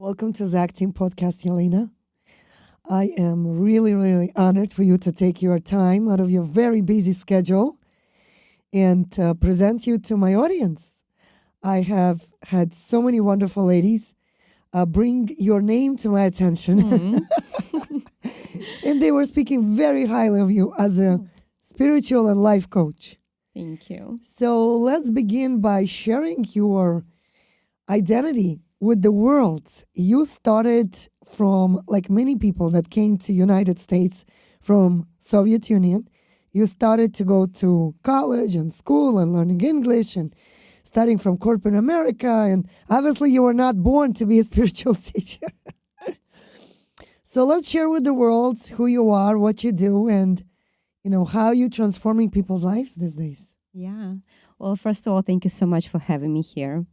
Welcome to ZakteamPodcast, Elena. I am really, really honored for you to take your time out of your very busy schedule and present you to my audience. I have had so many wonderful ladies bring your name to my attention. And they were speaking very highly of you as a spiritual and life coach. Thank you. So let's begin by sharing your identity with the world. You started from, like many people that came to United States from Soviet Union, you started to go to college and school and learning English and studying from corporate America. And obviously you were not born to be a spiritual teacher. So let's share with the world who you are, what you do, and how you're transforming people's lives these days. Yeah. Well, first of all, thank you so much for having me here.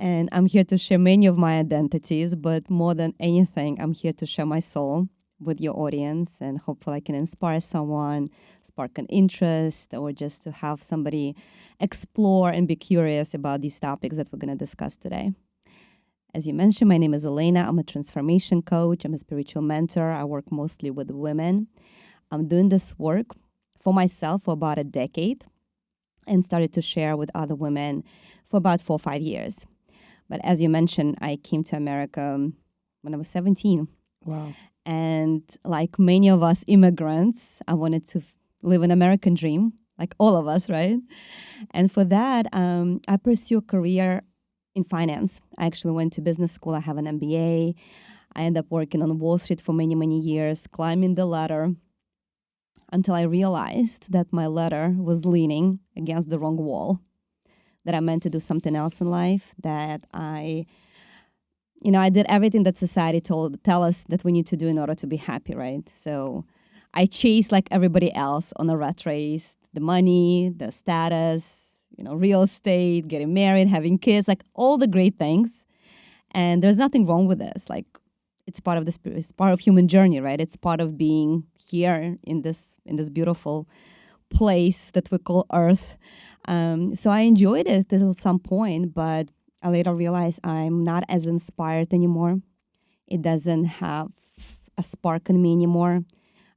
And I'm here to share many of my identities, but more than anything, I'm here to share my soul with your audience, and hopefully I can inspire someone, spark an interest, or just to have somebody explore and be curious about these topics that we're going to discuss today. As you mentioned, my name is Elena. I'm a transformation coach. I'm a spiritual mentor. I work mostly with women. I'm doing this work for myself for about a decade and started to share with other women for about 4 or 5 years. But as you mentioned, I came to America when I was 17. Wow. And like many of us immigrants, I wanted to live an American dream, like all of us, right? And for that, I pursued a career in finance. I actually went to business school. I have an MBA. I ended up working on Wall Street for many, many years, climbing the ladder until I realized that my ladder was leaning against the wrong wall, that I meant to do something else in life, that I did everything that society tell us that we need to do in order to be happy, right? So I chased like everybody else on a rat race, the money, the status, real estate, getting married, having kids, like all the great things. And there's nothing wrong with this. Like it's part of the spirit, it's part of human journey, right? It's part of being here in this beautiful place that we call Earth. So I enjoyed it till some point, but I later realized I'm not as inspired anymore. It doesn't have a spark in me anymore.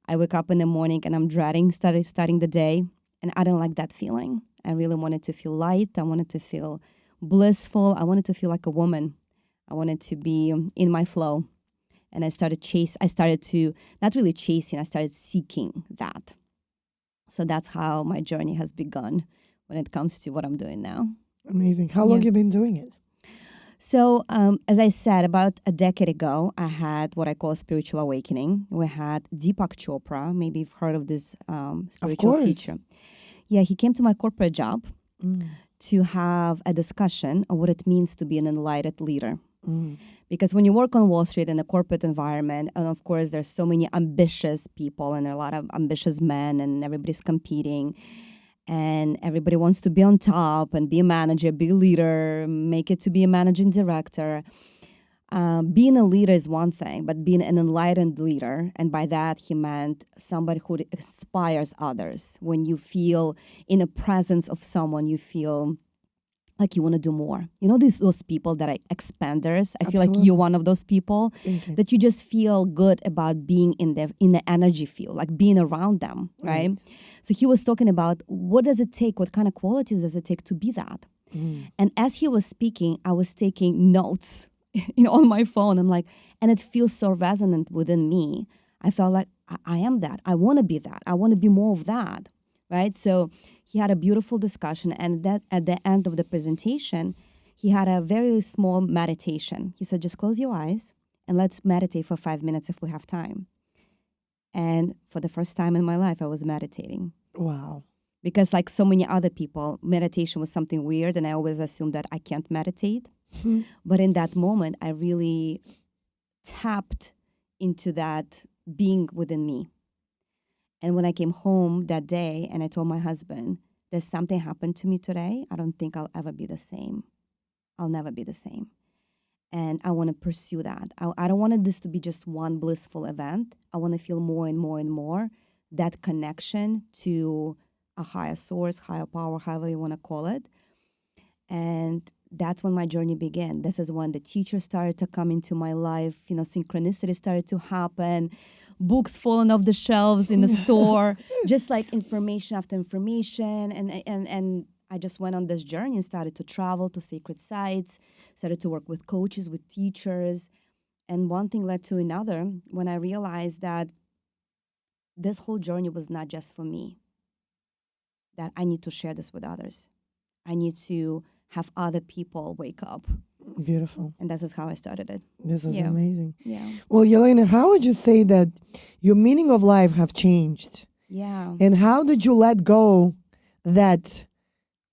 I wake up in the morning and I'm dreading starting the day, and I don't like that feeling. I really wanted to feel light. I wanted to feel blissful. I wanted to feel like a woman. I wanted to be in my flow. And I started to, not really chasing, I started seeking that. So that's how my journey has begun when it comes to what I'm doing now. Amazing. How long have you been doing it? So, as I said, about a decade ago, I had what I call a spiritual awakening. We had Deepak Chopra. Maybe you've heard of this spiritual teacher. Yeah, he came to my corporate job to have a discussion on what it means to be an enlightened leader. Because when you work on Wall Street in a corporate environment, and of course there's so many ambitious people and there are a lot of ambitious men and everybody's competing and everybody wants to be on top and be a manager, be a leader, make it to be a managing director. Being a leader is one thing, but being an enlightened leader, and by that he meant somebody who inspires others. When you feel in the presence of someone, you feel like you want to do more. Those people that are expanders. I feel like you're one of those people that you just feel good about being in the energy field, like being around them, right? So he was talking about what does it take, what kind of qualities does it take to be that? And as he was speaking, I was taking notes on my phone. I'm like, and it feels so resonant within me. I felt like I am that. I want to be that. I want to be more of that, right? So he had a beautiful discussion, and that at the end of the presentation, he had a very small meditation. He said, just close your eyes and let's meditate for 5 minutes if we have time. And for the first time in my life, I was meditating. Wow. Because like so many other people, meditation was something weird, and I always assumed that I can't meditate. But in that moment, I really tapped into that being within me. And when I came home that day and I told my husband, there's something happened to me today, I don't think I'll ever be the same. I'll never be the same. And I want to pursue that. I don't want this to be just one blissful event. I want to feel more and more and more that connection to a higher source, higher power, however you want to call it. And that's when my journey began. This is when the teachers started to come into my life. Synchronicity started to happen. Books falling off the shelves in the store, just like information after information. And I just went on this journey and started to travel to sacred sites, started to work with coaches, with teachers. And one thing led to another when I realized that this whole journey was not just for me, that I need to share this with others. I need to have other people wake up. Beautiful. And this is how I started it. This is amazing. Yeah. Well, Elena, how would you say that your meaning of life have changed? Yeah. And how did you let go that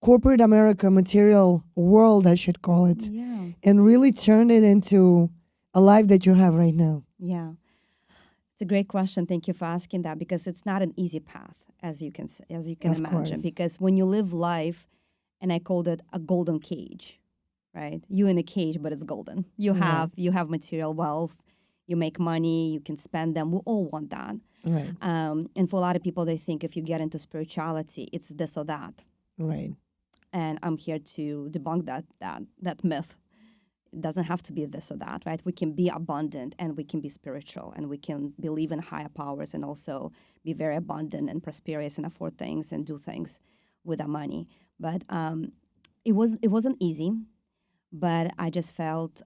corporate America material world, I should call it, and really turn it into a life that you have right now? Yeah. It's a great question. Thank you for asking that, because it's not an easy path, as you can imagine. Course. Because when you live life, and I called it a golden cage, right? You're in a cage, but it's golden. You have material wealth, you make money, you can spend them. We all want that. Right. And for a lot of people, they think if you get into spirituality, it's this or that. Right. And I'm here to debunk that myth. It doesn't have to be this or that, right? We can be abundant and we can be spiritual and we can believe in higher powers and also be very abundant and prosperous and afford things and do things with our money. But it wasn't easy, but I just felt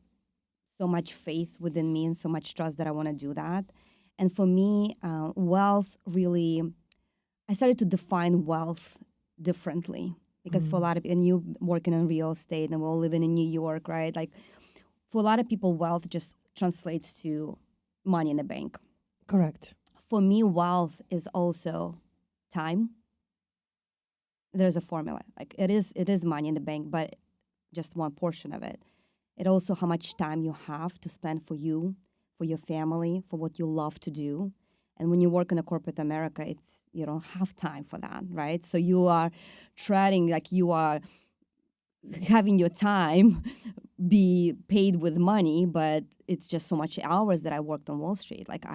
so much faith within me and so much trust that I want to do that. And for me, wealth really, I started to define wealth differently. Because for a lot of, and you working in real estate and we're all living in New York, right? Like for a lot of people, wealth just translates to money in the bank. Correct. For me, wealth is also time. There's a formula. Like it is money in the bank, but just one portion of it. It also how much time you have to spend for you, for your family, for what you love to do. And when you work in a corporate America, you don't have time for that, right? So you are treading like you are having your time be paid with money, but it's just so much hours that I worked on Wall Street. Like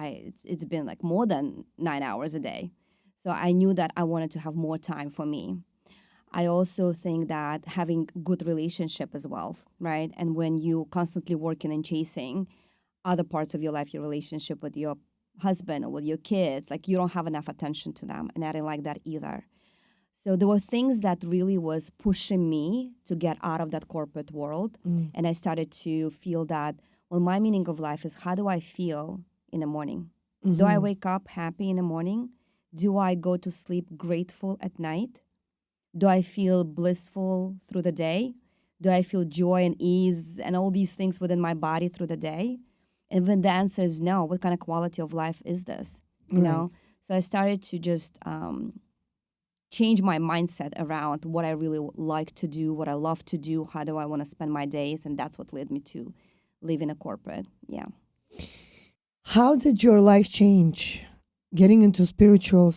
it's been like more than 9 hours a day. So I knew that I wanted to have more time for me. I also think that having good relationship is wealth, right? And when you constantly working and chasing other parts of your life, your relationship with your husband or with your kids, like you don't have enough attention to them, and I didn't like that either. So there were things that really was pushing me to get out of that corporate world, and I started to feel that, well, my meaning of life is how do I feel in the morning? Do I wake up happy in the morning? Do I go to sleep grateful at night? Do I feel blissful through the day? Do I feel joy and ease and all these things within my body through the day? And when the answer is no, what kind of quality of life is this? You know? So I started to just change my mindset around what I really like to do, what I love to do, how do I want to spend my days, and that's what led me to live in a corporate. Yeah. How did your life change getting into spiritual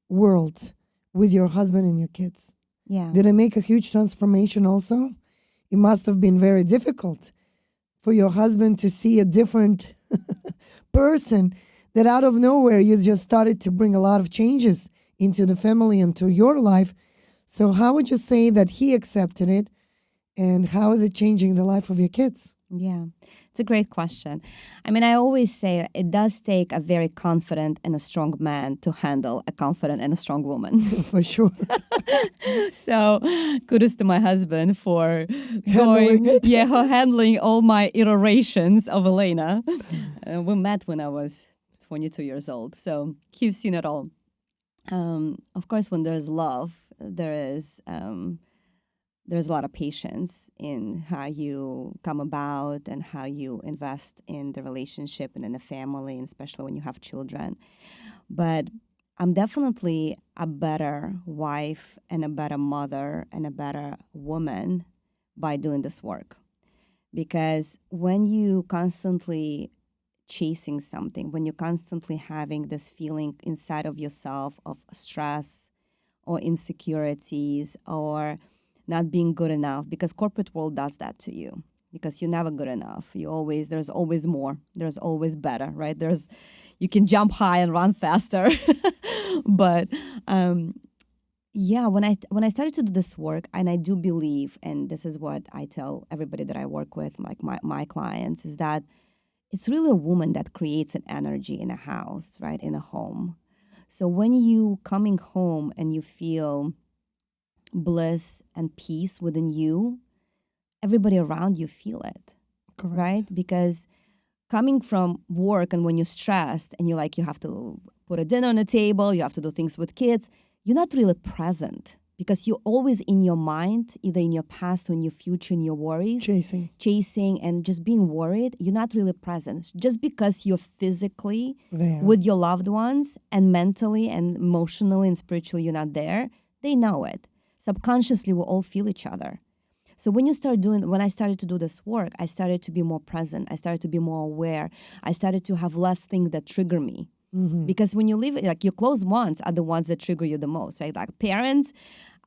world with your husband and your kids? Yeah. Did it make a huge transformation also? It must have been very difficult for your husband to see a different person that out of nowhere you just started to bring a lot of changes into the family and to your life. So how would you say that he accepted it, and how is it changing the life of your kids? Yeah, it's a great question. I mean, I always say it does take a very confident and a strong man to handle a confident and a strong woman. For sure. So kudos to my husband for handling all my iterations of Elena. We met when I was 22 years old, so he's seen it all. Of course, when there's love, there's a lot of patience in how you come about and how you invest in the relationship and in the family, and especially when you have children. But I'm definitely a better wife and a better mother and a better woman by doing this work. Because when you constantly chasing something, when you're constantly having this feeling inside of yourself of stress or insecurities or not being good enough, because corporate world does that to you, because you're never good enough. There's always more. There's always better, right? You can jump high and run faster. But Yeah, when I started to do this work, and I do believe, and this is what I tell everybody that I work with, like my clients, is that it's really a woman that creates an energy in a house, right, in a home. So when you coming home and you feel bliss and peace within you, everybody around you feel it, Correct. right? Because coming from work and when you're stressed and you have to put a dinner on the table, you have to do things with kids, you're not really present because you're always in your mind, either in your past or in your future, in your worries. Chasing and just being worried. You're not really present. Just because you're physically there with your loved ones and mentally and emotionally and spiritually you're not there, they know it. Subconsciously, we all feel each other. So when I started to do this work, I started to be more present. I started to be more aware. I started to have less things that trigger me. Mm-hmm. Because when you live, like your close ones are the ones that trigger you the most, right? Like parents,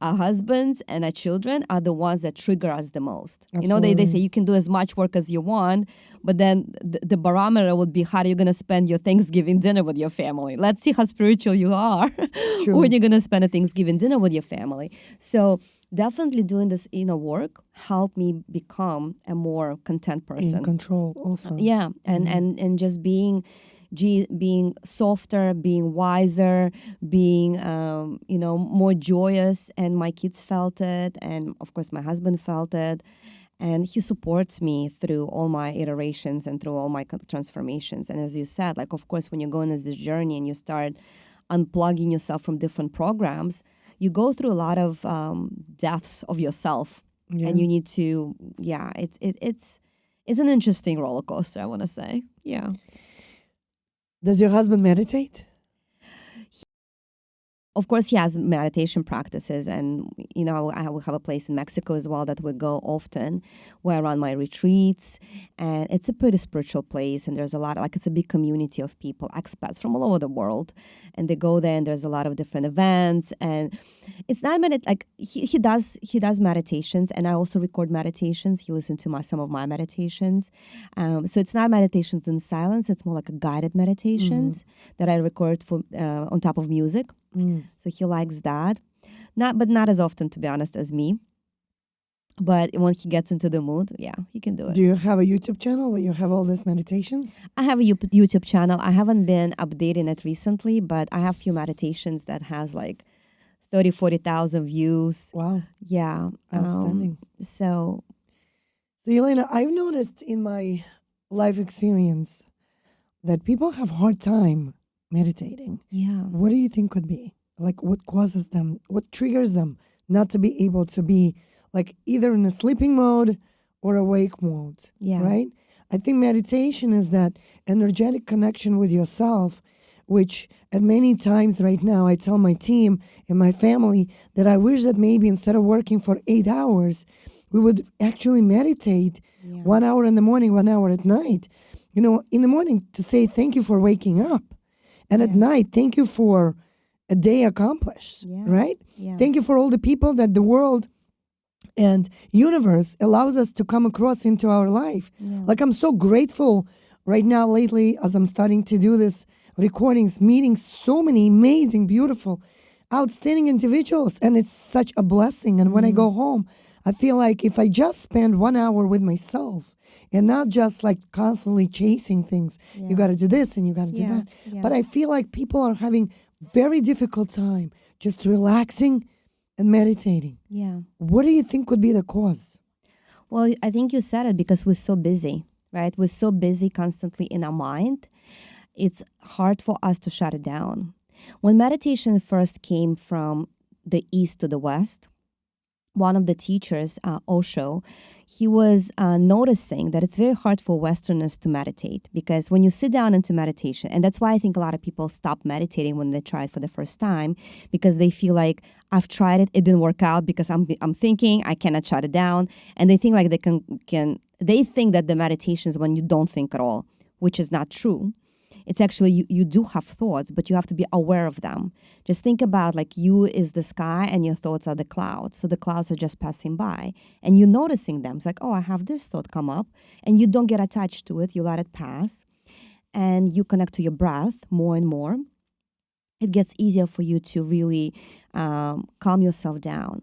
our husbands, and our children are the ones that trigger us the most. Absolutely. You know, they say you can do as much work as you want, but then the barometer would be how are you going to spend your Thanksgiving dinner with your family? Let's see how spiritual you are when you're going to spend a Thanksgiving dinner with your family. So definitely doing this inner work helped me become a more content person. In control also. Yeah, and just being softer, being wiser, being more joyous, and my kids felt it, and of course my husband felt it, and he supports me through all my iterations and through all my transformations. And as you said, like of course when you're going on this journey and you start unplugging yourself from different programs, you go through a lot of deaths of yourself, and you need to it's an interesting roller coaster, I want to say. Yeah. Does your husband meditate? Of course, he has meditation practices, and I have a place in Mexico as well that we go often, where I run my retreats, and it's a pretty spiritual place, and there's a lot, like it's a big community of people, expats from all over the world, and they go there, and there's a lot of different events, and it's not like he does meditations, and I also record meditations. He listens to some of my meditations, so it's not meditations in silence; it's more like a guided meditations that I record for on top of music. So he likes that. Not as often, to be honest, as me. But when he gets into the mood, he can do it. Do you have a YouTube channel where you have all these meditations? I have a YouTube channel. I haven't been updating it recently, but I have a few meditations that has like 30,000, 40,000 views. Wow. Yeah. Outstanding. So, Elena, I've noticed in my life experience that people have hard time meditating. Yeah. What do you think could be? Like what causes them, what triggers them not to be able to be like either in a sleeping mode or awake mode, right? I think meditation is that energetic connection with yourself, which at many times right now I tell my team and my family that I wish that maybe instead of working for 8 hours, we would actually meditate 1 hour in the morning, 1 hour at night. In the morning to say thank you for waking up. And at night, thank you for a day accomplished, right? Yeah. Thank you for all the people that the world and universe allows us to come across into our life. Yeah. Like I'm so grateful right now lately as I'm starting to do this recordings, meeting so many amazing, beautiful, outstanding individuals. And it's such a blessing. And when I go home, I feel like if I just spend 1 hour with myself, and not just like constantly chasing things. You got to do this and you got to do that. Yeah. But I feel like people are having very difficult time just relaxing and meditating. Yeah. What do you think could be the cause? Well, I think you said it because we're so busy, right? We're so busy constantly in our mind. It's hard for us to shut it down. When meditation first came from the East to the West, one of the teachers, Osho, he was noticing that it's very hard for Westerners to meditate because when you sit down into meditation, and that's why I think a lot of people stop meditating when they try it for the first time because they feel like I've tried it, it didn't work out because I'm thinking, I cannot shut it down, and they think like they think that the meditation is when you don't think at all, which is not true. It's actually, you do have thoughts, but you have to be aware of them. Just think about like you is the sky and your thoughts are the clouds. So the clouds are just passing by and you're noticing them. It's like, oh, I have this thought come up, and you don't get attached to it. You let it pass and you connect to your breath more and more. It gets easier for you to really calm yourself down.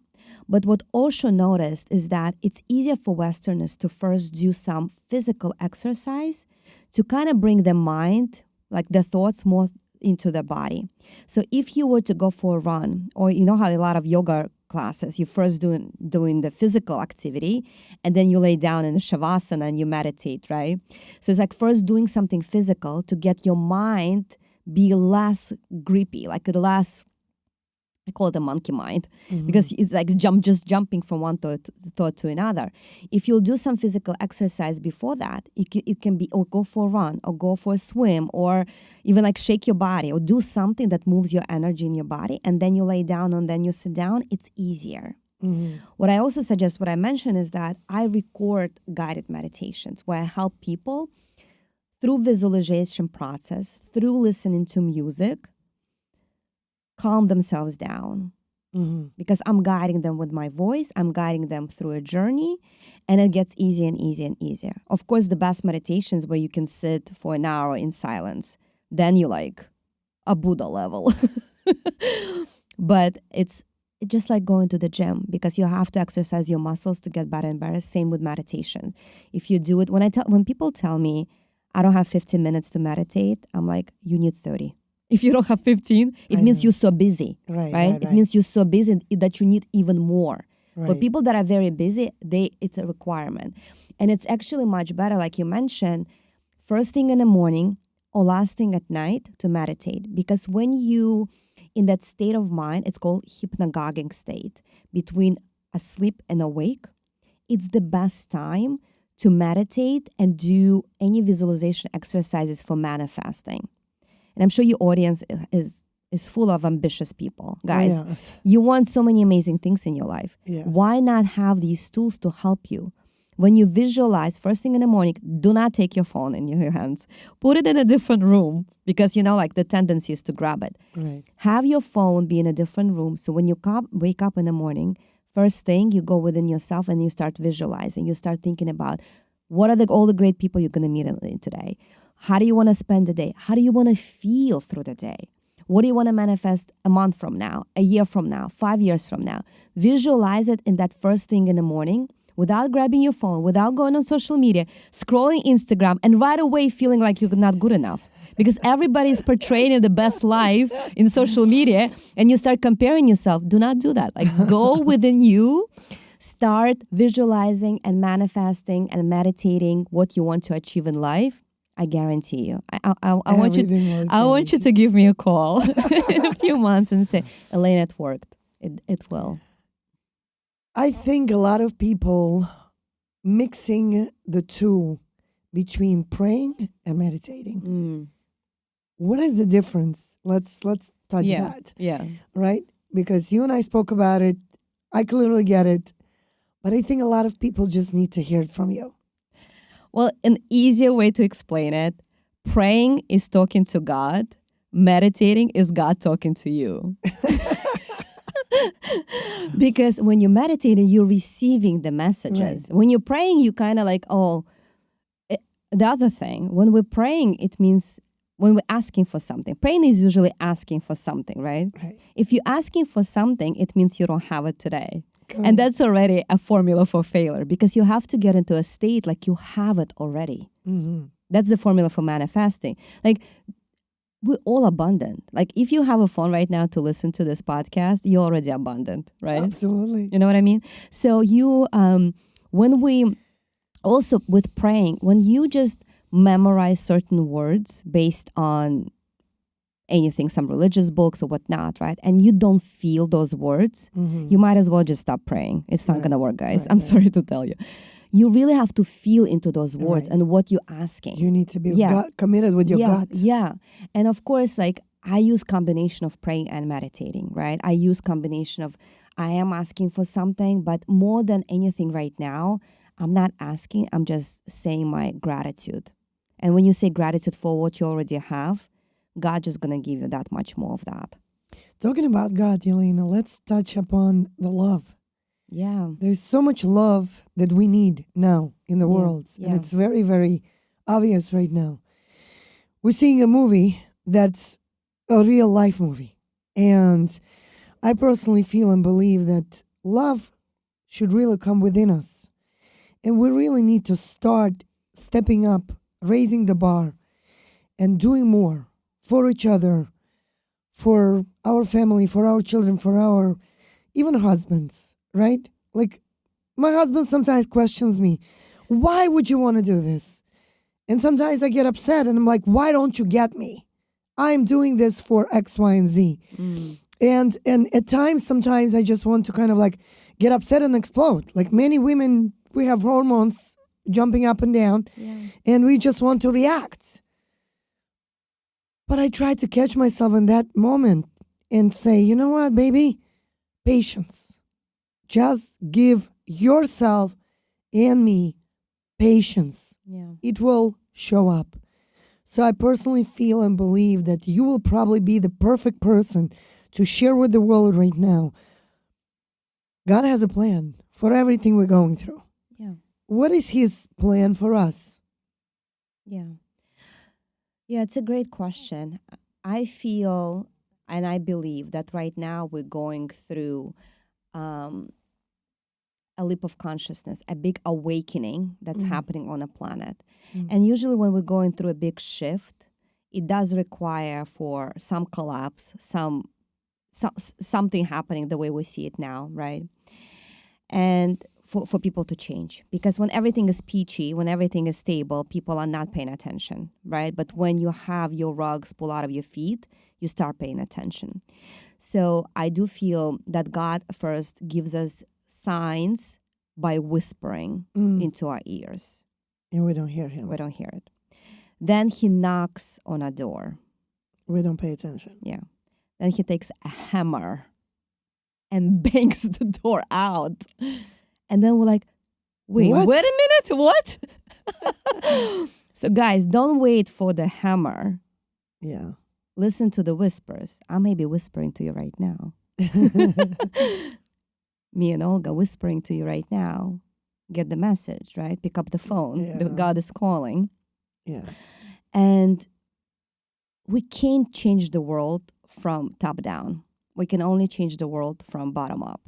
But what Osho noticed is that it's easier for Westerners to first do some physical exercise to kind of bring the mind, like the thoughts, more into the body. So if you were to go for a run, or you know how a lot of yoga classes, you first doing the physical activity, and then you lay down in a shavasana and you meditate, right? So it's like first doing something physical to get your mind be less grippy, like less, I call it the monkey mind, because it's like just jumping from one thought to another. If you'll do some physical exercise before that, it can be, or go for a run, or go for a swim, or even like shake your body, or do something that moves your energy in your body, and then you lay down and then you sit down. It's easier. What I also suggest, what I mentioned, is that I record guided meditations where I help people through visualization process, through listening to music, calm themselves down, because I'm guiding them with my voice. I'm guiding them through a journey, and it gets easier and easier and easier. Of course, the best meditations where you can sit for an hour in silence, then you like a Buddha level. But it's just like going to the gym, because you have to exercise your muscles to get better and better. Same with meditation. If you do it, when people tell me I don't have 15 minutes to meditate, I'm like, you need 30. If you don't have 15, it means you're so busy, right? It means you're so busy that you need even more. For people that are very busy, it's a requirement. And it's actually much better, like you mentioned, first thing in the morning or last thing at night to meditate. Because when you, in that state of mind, it's called hypnagogic state, between asleep and awake, it's the best time to meditate and do any visualization exercises for manifesting. And I'm sure your audience is full of ambitious people. Guys, you want so many amazing things in your life. Why not have these tools to help you? When you visualize first thing in the morning, do not take your phone in your hands. Put it in a different room, because, like the tendency is to grab it. Have your phone be in a different room. So when you wake up in the morning, first thing, you go within yourself and you start visualizing. You start thinking about what are all the great people you're going to meet today. How do you want to spend the day? How do you want to feel through the day? What do you want to manifest a month from now, a year from now, 5 years from now? Visualize it in that first thing in the morning, without grabbing your phone, without going on social media, scrolling Instagram, and right away feeling like you're not good enough. Because everybody is portraying the best life in social media, and you start comparing yourself. Do not do that. Like, go within you, start visualizing and manifesting and meditating what you want to achieve in life. I guarantee you. I want you to give me a call in a few months and say, Elena, it worked. It will. I think a lot of people mixing the two between praying and meditating. What is the difference? Let's touch that. Yeah. Right? Because you and I spoke about it. I clearly get it. But I think a lot of people just need to hear it from you. Well, an easier way to explain it, praying is talking to God. Meditating is God talking to you. Because when you're meditating, you're receiving the messages. When you're praying, you kind of like, the other thing, when we're praying, it means when we're asking for something. Praying is usually asking for something, right? If you're asking for something, it means you don't have it today. Correct. And that's already a formula for failure, because you have to get into a state like you have it already. That's the formula for manifesting. Like, we're all abundant. Like, if you have a phone right now to listen to this podcast, you're already abundant, right? Absolutely. You know what I mean? So when we also with praying, when you just memorize certain words based on anything, some religious books or whatnot, right? And you don't feel those words, you might as well just stop praying. It's not going to work, guys. I'm sorry to tell you. You really have to feel into those words and what you're asking. You need to be committed with your gut. Yeah. And of course, like, I use combination of praying and meditating, right? I use combination of, I am asking for something, but more than anything right now, I'm not asking, I'm just saying my gratitude. And when you say gratitude for what you already have, God just going to give you that much more of that. Talking about God, Elena, let's touch upon the love. Yeah. There's so much love that we need now in the world. And it's very, very obvious right now. We're seeing a movie that's a real life movie. And I personally feel and believe that love should really come within us. And we really need to start stepping up, raising the bar, and doing more for each other, for our family, for our children, for our even husbands, right? Like, my husband sometimes questions me, why would you want to do this? And sometimes I get upset and I'm like, why don't you get me? I'm doing this for X, Y, and Z. And at times, sometimes I just want to kind of like get upset and explode. Like many women, we have hormones jumping up and down, and we just want to react. But I try to catch myself in that moment and say, you know what, baby? Patience. Just give yourself and me patience. It will show up. So I personally feel and believe that you will probably be the perfect person to share with the world right now. God has a plan for everything we're going through. What is his plan for us? Yeah, it's a great question. I feel and I believe that right now we're going through a leap of consciousness, a big awakening that's happening on the planet. And usually when we're going through a big shift, it does require for some collapse, something happening the way we see it now, right? And for people to change. Because when everything is peachy, when everything is stable, people are not paying attention, right? But when you have your rugs pulled out of your feet, you start paying attention. So I do feel that God first gives us signs by whispering into our ears. And we don't hear him. We don't hear it. Then he knocks on a door. We don't pay attention. Yeah. Then he takes a hammer and bangs the door out. And then we're like, wait a minute, what? So guys, don't wait for the hammer. Yeah. Listen to the whispers. I may be whispering to you right now. Me and Olga whispering to you right now. Get the message, right? Pick up the phone. Yeah. God is calling. Yeah. And we can't change the world from top down. We can only change the world from bottom up,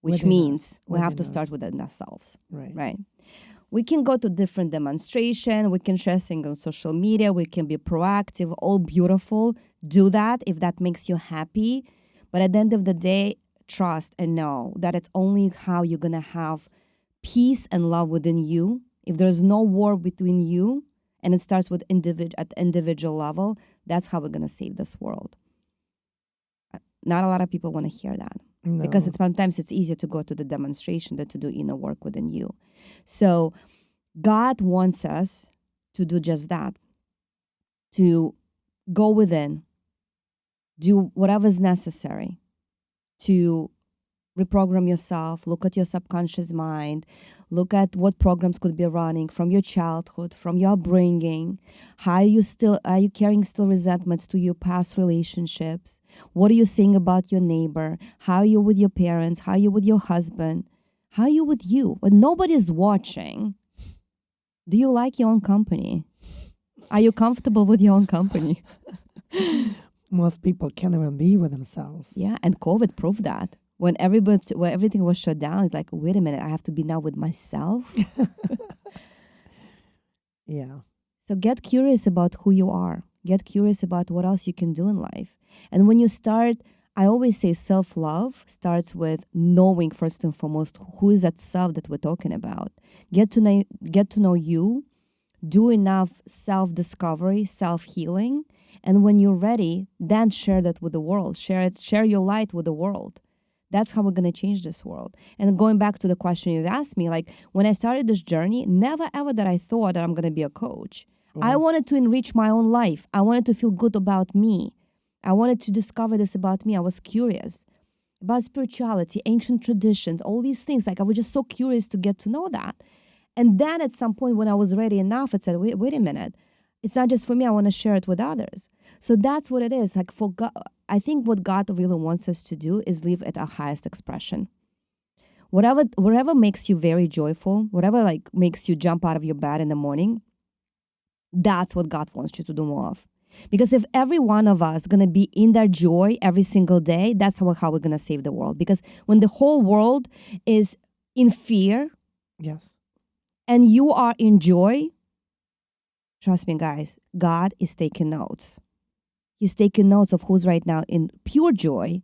which means we have to start within ourselves. Right. We can go to different demonstration. We can share things on social media. We can be proactive, all beautiful. Do that if that makes you happy. But at the end of the day, trust and know that it's only how you're going to have peace and love within you. If there's no war between you, and it starts with at the individual level, that's how we're going to save this world. Not a lot of people want to hear that. No. Because sometimes it's easier to go to the demonstration than to do inner work within you. So God wants us to do just that, to go within, do whatever is necessary to reprogram yourself, look at your subconscious mind, look at what programs could be running from your childhood, from your upbringing. How are you carrying still resentments to your past relationships? What are you saying about your neighbor? How are you with your parents? How are you with your husband? How are you with you? When nobody's watching, do you like your own company? Are you comfortable with your own company? Most people can't even be with themselves. Yeah, and COVID proved that. When everything was shut down, it's like, wait a minute, I have to be now with myself? Yeah. So get curious about who you are. Get curious about what else you can do in life. And when you start, I always say self-love starts with knowing first and foremost who is that self that we're talking about. Get to know you, do enough self-discovery, self-healing, and when you're ready, then share that with the world. Share your light with the world. That's how we're going to change this world. And going back to the question you've asked me, like when I started this journey, never ever that I thought that I'm going to be a coach. I wanted to enrich my own life. I wanted to feel good about me. I wanted to discover this about me. I was curious about spirituality, ancient traditions, all these things. Like I was just so curious to get to know that. And then at some point when I was ready enough, it said, wait a minute. It's not just for me. I want to share it with others. So that's what it is. Like for God, I think what God really wants us to do is live at our highest expression. Whatever makes you very joyful, whatever like makes you jump out of your bed in the morning, that's what God wants you to do more of. Because if every one of us going to be in their joy every single day, that's how we're going to save the world. Because when the whole world is in fear, yes, and you are in joy, trust me, guys, God is taking notes. He's taking notes of who's right now in pure joy,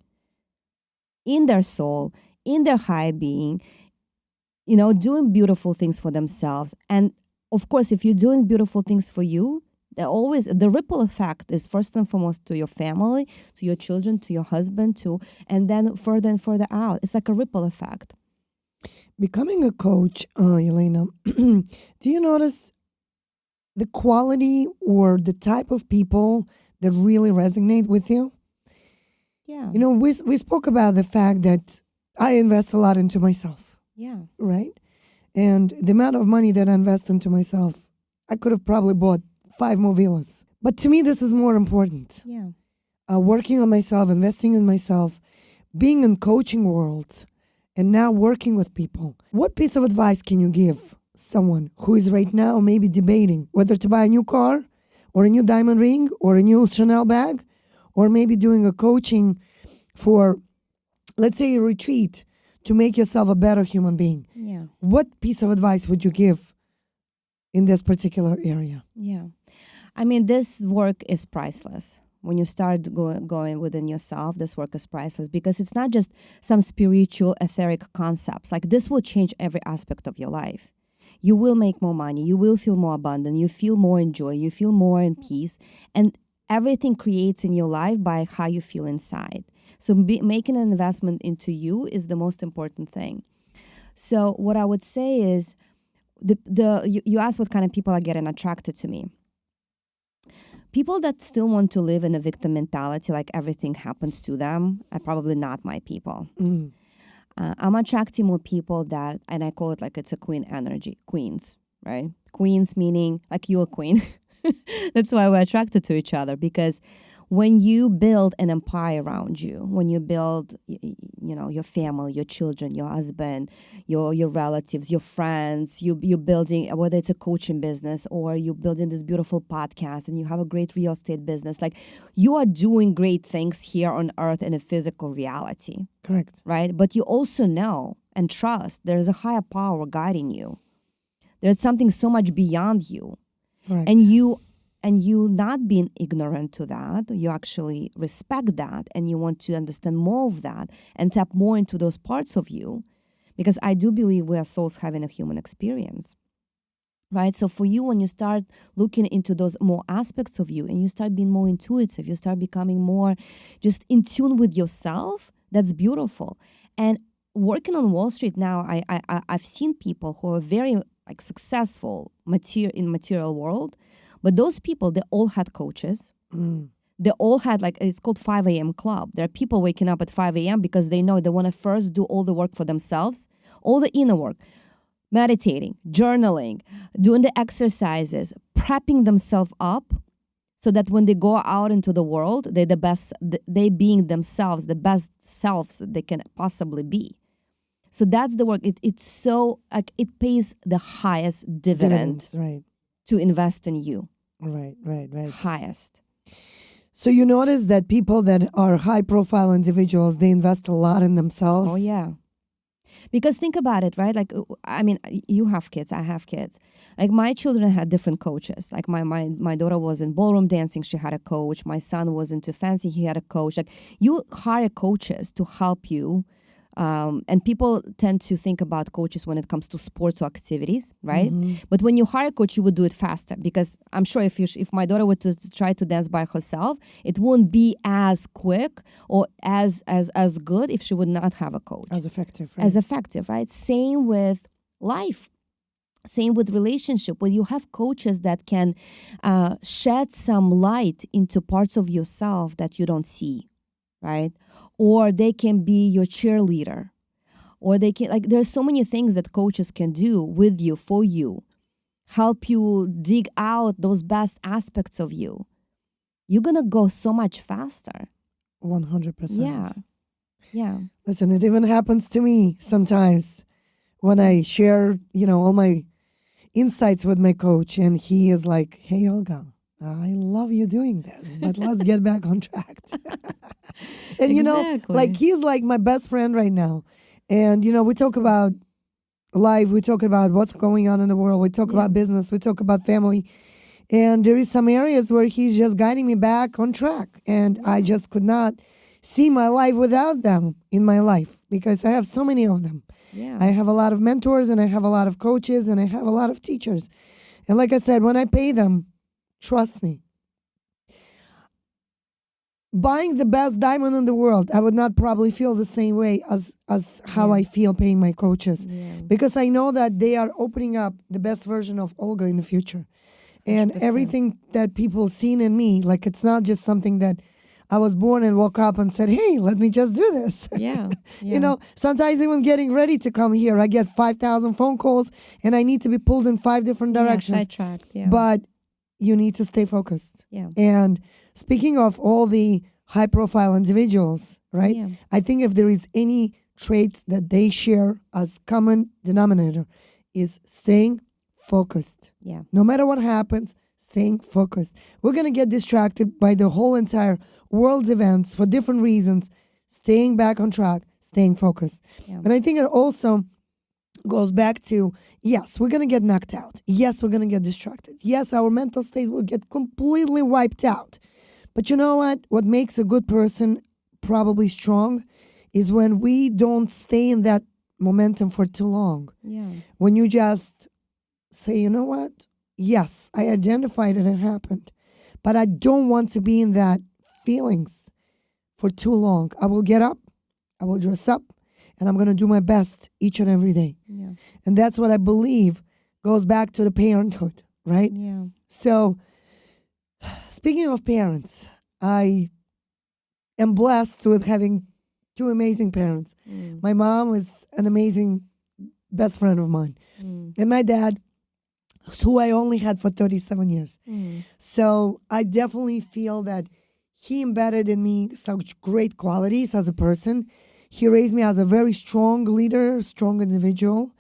in their soul, in their high being, doing beautiful things for themselves. And of course, if you're doing beautiful things for you, the ripple effect is first and foremost to your family, to your children, to your husband, and then further and further out. It's like a ripple effect. Becoming a coach, Elena, do you notice the quality or the type of people that really resonate with you? Yeah. We spoke about the fact that I invest a lot into myself. Yeah. Right? And the amount of money that I invest into myself, I could have probably bought 5 more villas. But to me, this is more important. Yeah. Working on myself, investing in myself, being in coaching world, and now working with people. What piece of advice can you give someone who is right now maybe debating whether to buy a new car or a new diamond ring or a new Chanel bag, or maybe doing a coaching for, let's say, a retreat to make yourself a better human being? Yeah. What piece of advice would you give in this particular area? Yeah. I mean, this work is priceless. When you start going within yourself, this work is priceless because it's not just some spiritual, etheric concepts. Like this will change every aspect of your life. You will make more money. You will feel more abundant. You feel more in joy. You feel more in peace. And everything creates in your life by how you feel inside. So making an investment into you is the most important thing. So what I would say is, you asked what kind of people are getting attracted to me. People that still want to live in a victim mentality, like everything happens to them, are probably not my people. Mm. I'm attracting more people that, and I call it like it's a queen energy, queens, right? Queens meaning like you're a queen. That's why we're attracted to each other, because when you build an empire around you, when you build, your family, your children, your husband, your relatives, your friends, you're building, whether it's a coaching business or you're building this beautiful podcast and you have a great real estate business, like you are doing great things here on earth in a physical reality. Correct. Right? But you also know and trust there's a higher power guiding you. There's something so much beyond you. Correct. And you not being ignorant to that, you actually respect that and you want to understand more of that and tap more into those parts of you, because I do believe we are souls having a human experience, right? So for you, when you start looking into those more aspects of you and you start being more intuitive, you start becoming more just in tune with yourself, that's beautiful. And working on Wall Street now, I've seen people who are very successful in material world. But those people, they all had coaches. Mm. They all had, it's called 5 a.m. club. There are people waking up at 5 a.m. because they know they want to first do all the work for themselves, all the inner work, meditating, journaling, doing the exercises, prepping themselves up so that when they go out into the world, they're the best, they being themselves, the best selves that they can possibly be. So that's the work. It's so, it pays the highest dividend. Right. To invest in you. Right. Highest. So you notice that people that are high-profile individuals, they invest a lot in themselves? Oh, yeah. Because think about it, right? You have kids, I have kids. My children had different coaches. My daughter was in ballroom dancing, she had a coach. My son was into fancy, he had a coach. You hire coaches to help you. And people tend to think about coaches when it comes to sports or activities, right? Mm-hmm. But when you hire a coach, you would do it faster, because I'm sure if my daughter were to try to dance by herself, it wouldn't be as quick or as good if she would not have a coach. As effective, right? Same with life. Same with relationship, where you have coaches that can shed some light into parts of yourself that you don't see, right? Or they can be your cheerleader, or they can, there's so many things that coaches can do with you, for you, help you dig out those best aspects of you. You're going to go so much faster. 100%. Yeah. Listen, it even happens to me sometimes when I share, all my insights with my coach, and he is like, "Hey, Olga, I love you doing this, but let's get back on track. And like Exactly. he's like my best friend right now. And we talk about life, we talk about what's going on in the world, we talk Yeah. about business, we talk about family. And there is some areas where he's just guiding me back on track. And I just could not see my life without them in my life because I have so many of them. Yeah. I have a lot of mentors and I have a lot of coaches and I have a lot of teachers. And like I said, when I pay them, trust me, buying the best diamond in the world, I would not probably feel the same way as how Yeah. I feel paying my coaches. Yeah. Because I know that they are opening up the best version of Olga in the future. And 100%. everything that people seen in me, like it's not just something that I was born and woke up and said, hey, let me just do this. Yeah. Yeah. Sometimes even getting ready to come here, I get 5,000 phone calls and I need to be pulled in 5 different directions. Yeah, sidetracked. Yeah. But you need to stay focused. Yeah. And speaking of all the high profile individuals, right? Yeah. I think if there is any traits that they share as common denominator is staying focused. Yeah. No matter what happens, staying focused. We're going to get distracted by the whole entire world's events for different reasons. Staying back on track, staying focused. Yeah. And I think it also goes back to, yes, we're going to get knocked out. Yes, we're going to get distracted. Yes, our mental state will get completely wiped out. But you know what? What makes a good person probably strong is when we don't stay in that momentum for too long. Yeah. When you just say, you know what? Yes, I identified it happened, but I don't want to be in that feelings for too long. I will get up, I will dress up, and I'm going to do my best each and every day. Yeah. And that's what I believe goes back to the parenthood, right? Yeah. So, speaking of parents, I am blessed with having 2 amazing parents. Mm. My mom was an amazing best friend of mine, and my dad, who I only had for 37 years. Mm. So I definitely feel that he embedded in me such great qualities as a person. He raised me as a very strong leader, strong individual.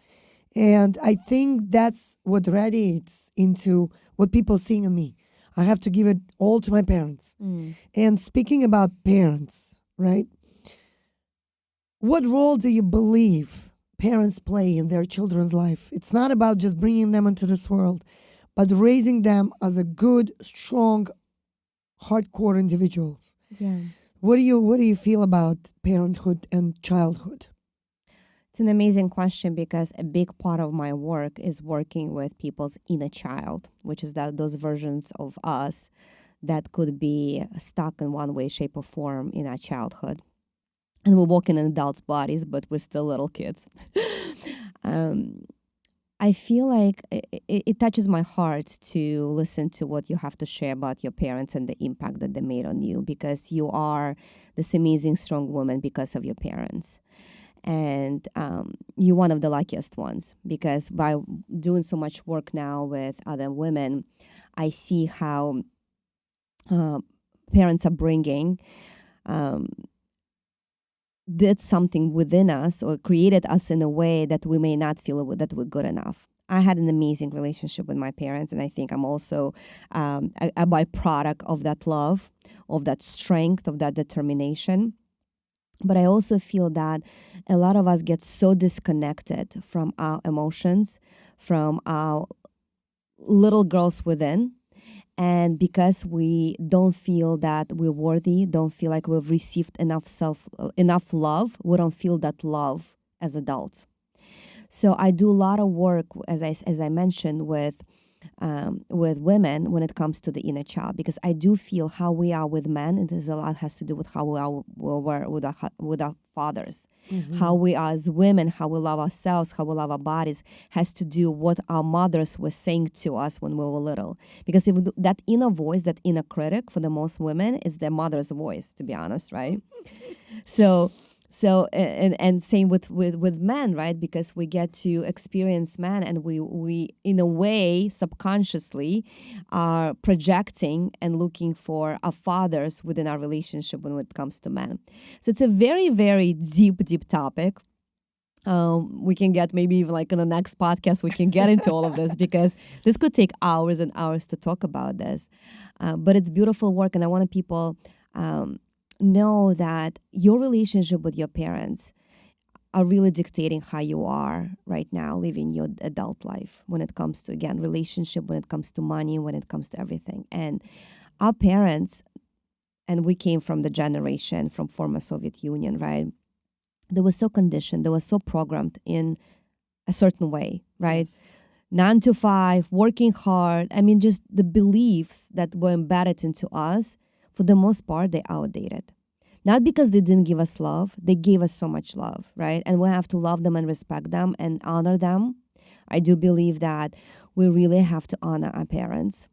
And I think that's what radiates into what people see in me. I have to give it all to my parents. Mm. And speaking about parents, right? What role do you believe parents play in their children's life? It's not about just bringing them into this world, but raising them as a good, strong, hardcore individuals. Yeah. What do you feel about parenthood and childhood? It's an amazing question because a big part of my work is working with people's inner child, which is that those versions of us that could be stuck in one way, shape, or form in our childhood. And we're walking in adults' bodies, but we're still little kids. I feel like it touches my heart to listen to what you have to share about your parents and the impact that they made on you, because you are this amazing, strong woman because of your parents. And you're one of the luckiest ones, because by doing so much work now with other women, I see how parents upbringing did something within us or created us in a way that we may not feel that we're good enough. I had an amazing relationship with my parents, and I think I'm also a byproduct of that love, of that strength, of that determination. But I also feel that a lot of us get so disconnected from our emotions, from our little girls within. And because we don't feel that we're worthy, don't feel like we've received enough love, we don't feel that love as adults. So I do a lot of work, as I mentioned, with women when it comes to the inner child, because I do feel how we are with men, and there's a lot has to do with how we were with our fathers. How we are as women, how we love ourselves, how we love our bodies, has to do what our mothers were saying to us when we were little. Because that inner voice, that inner critic, for the most women, is their mother's voice, to be honest, right? So and same with men, right? Because we get to experience men, and we in a way subconsciously are projecting and looking for our fathers within our relationship when it comes to men. So it's a very, very deep topic. We can get maybe even like in the next podcast we can get into all of this, because this could take hours and hours to talk about this. But it's beautiful work, and I want people know that your relationship with your parents are really dictating how you are right now living your adult life when it comes to, again, relationship, when it comes to money, when it comes to everything. And our parents, and we came from the generation from former Soviet Union, right? They were so conditioned, they were so programmed in a certain way, right? Yes. 9 to 5, working hard. I mean, just the beliefs that were embedded into us, for the most part, they outdated. Not because they didn't give us love, they gave us so much love, right? And we have to love them and respect them and honor them. I do believe that we really have to honor our parents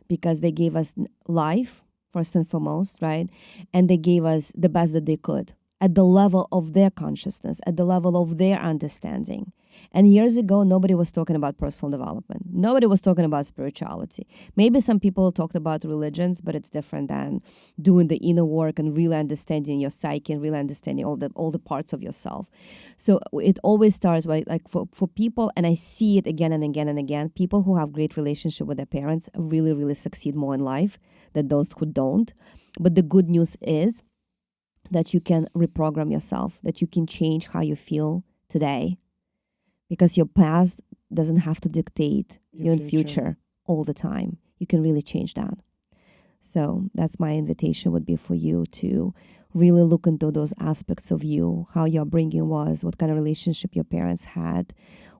because they gave us life, first and foremost, right? And they gave us the best that they could at the level of their consciousness, at the level of their understanding. And years ago, nobody was talking about personal development. Nobody was talking about spirituality. Maybe some people talked about religions, but it's different than doing the inner work and really understanding your psyche and really understanding all the parts of yourself. So it always starts with, like, for people, and I see it again and again and again, people who have great relationship with their parents really, really succeed more in life than those who don't. But the good news is that you can reprogram yourself, that you can change how you feel today, because your past doesn't have to dictate your future all the time. You can really change that. So that's my invitation would be for you to really look into those aspects of you, how your upbringing was, what kind of relationship your parents had,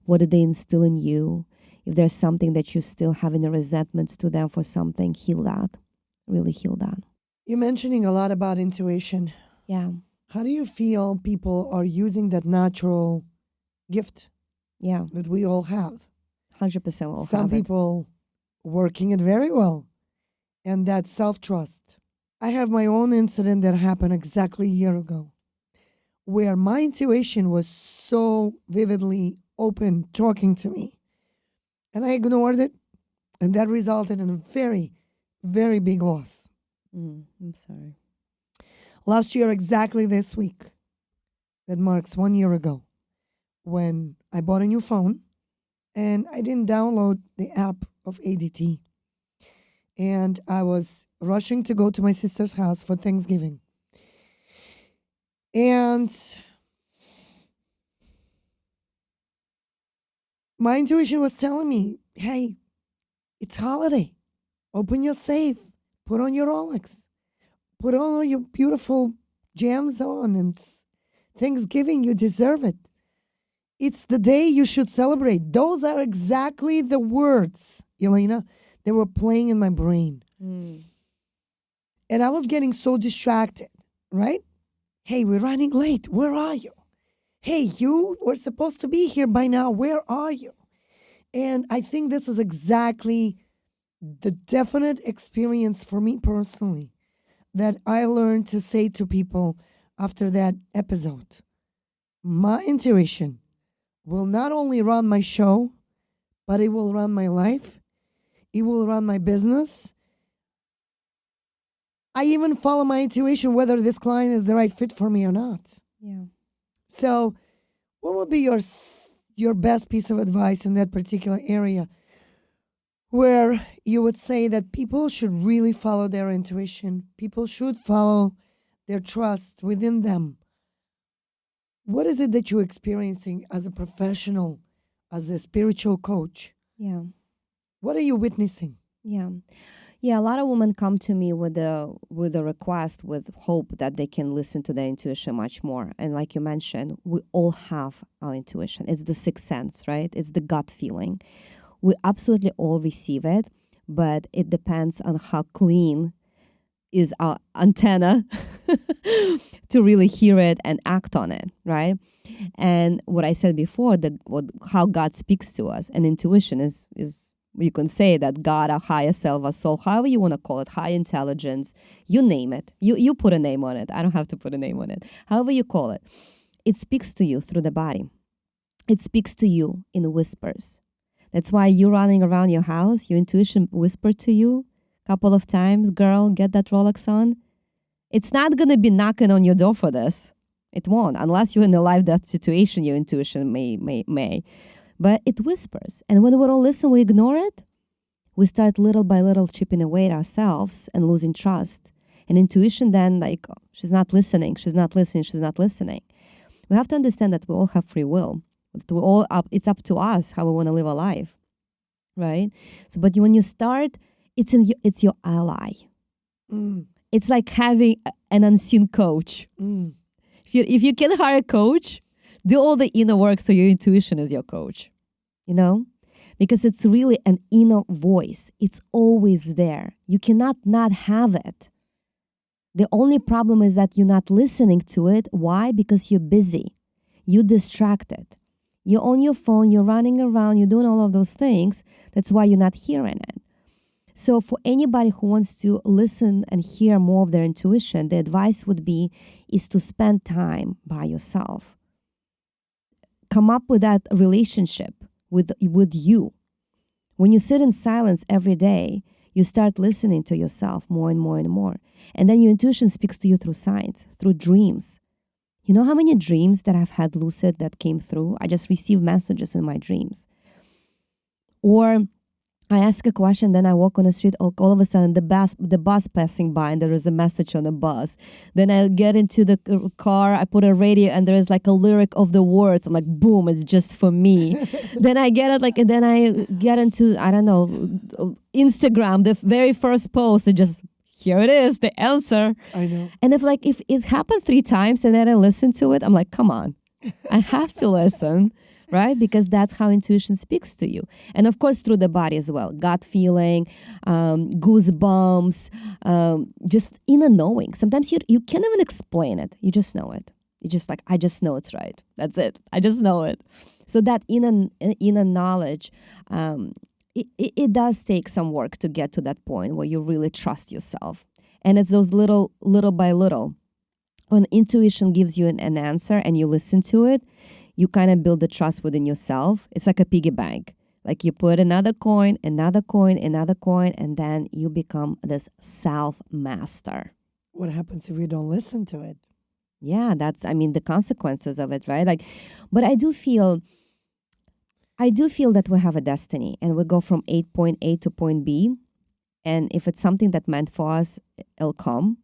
what did they instill in you. If there's something that you still have in a resentments to them for something, heal that. Really heal that. You're mentioning a lot about intuition. Yeah. How do you feel people are using that natural gift that we all have? 100% will have Some people working it very well. And that self-trust. I have my own incident that happened exactly a year ago where my intuition was so vividly open talking to me. And I ignored it. And that resulted in a very, very big loss. I'm sorry. Last year, exactly this week, that marks 1 year ago, when I bought a new phone and I didn't download the app of ADT. And I was rushing to go to my sister's house for Thanksgiving. And my intuition was telling me, hey, it's holiday. Open your safe. Put on your Rolex. Put on all your beautiful gems on. And Thanksgiving, you deserve it. It's the day you should celebrate. Those are exactly the words, Elena, that were playing in my brain. And I was getting so distracted, right? Hey, we're running late. Where are you? Hey, you were supposed to be here by now. Where are you? And I think this is exactly the definite experience for me personally that I learned to say to people after that episode. My intuition will not only run my show, but it will run my life. It will run my business. I even follow my intuition whether this client is the right fit for me or not. Yeah. So what would be your best piece of advice in that particular area where you would say that people should really follow their intuition? People should follow their trust within them. What is it that you're experiencing as a professional, as a spiritual coach? Yeah. What are you witnessing? Yeah. Yeah, a lot of women come to me with a request, with hope that they can listen to their intuition much more. And like you mentioned, we all have our intuition. It's the sixth sense, right? It's the gut feeling. We absolutely all receive it, but it depends on how clean is our antenna to really hear it and act on it, right? And what I said before, how God speaks to us, and intuition is you can say that God, our higher self, our soul, however you want to call it, high intelligence, you name it. You put a name on it. I don't have to put a name on it. However you call it, it speaks to you through the body. It speaks to you in whispers. That's why you're running around your house, your intuition whispered to you a couple of times, girl, get that Rolex on. It's not going to be knocking on your door for this. It won't, unless you're in a life-death situation, your intuition may. But it whispers. And when we don't listen, we ignore it, we start little by little chipping away at ourselves and losing trust. And intuition then, like, she's not listening, she's not listening, she's not listening. We have to understand that we all have free will. It's up to us how we want to live our life, right? So, but when you start, it's your ally. It's like having an unseen coach. If you can hire a coach, do all the inner work so your intuition is your coach, because it's really an inner voice. It's always there. You cannot not have it. The only problem is that you're not listening to it. Why? Because you're busy. You're distracted. You're on your phone. You're running around. You're doing all of those things. That's why you're not hearing it. So for anybody who wants to listen and hear more of their intuition, the advice would be is to spend time by yourself. Come up with that relationship with you. When you sit in silence every day, you start listening to yourself more and more and more. And then your intuition speaks to you through signs, through dreams. You know how many dreams that I've had lucid that came through? I just received messages in my dreams. Or I ask a question, then I walk on the street, all of a sudden the bus passing by and there is a message on the bus. Then I get into the car, I put a radio and there is like a lyric of the words. I'm like, boom, it's just for me. Then I get it and then I get into, I don't know, Instagram, the very first post, here it is, the answer. I know. And if it happened 3 times and then I listen to it, I'm like, come on, I have to listen. Right? Because that's how intuition speaks to you. And of course, through the body as well. Gut feeling, goosebumps, just inner knowing. Sometimes you can't even explain it. You just know it. You just I just know it's right. That's it. I just know it. So that inner knowledge, it does take some work to get to that point where you really trust yourself. And it's those little by little. When intuition gives you an answer and you listen to it, you kind of build the trust within yourself. It's like a piggy bank. Like you put another coin, and then you become this self-master. What happens if we don't listen to it? Yeah, that's, the consequences of it, right? But I do feel that we have a destiny and we go from point A to point B. And if it's something that meant for us, it'll come.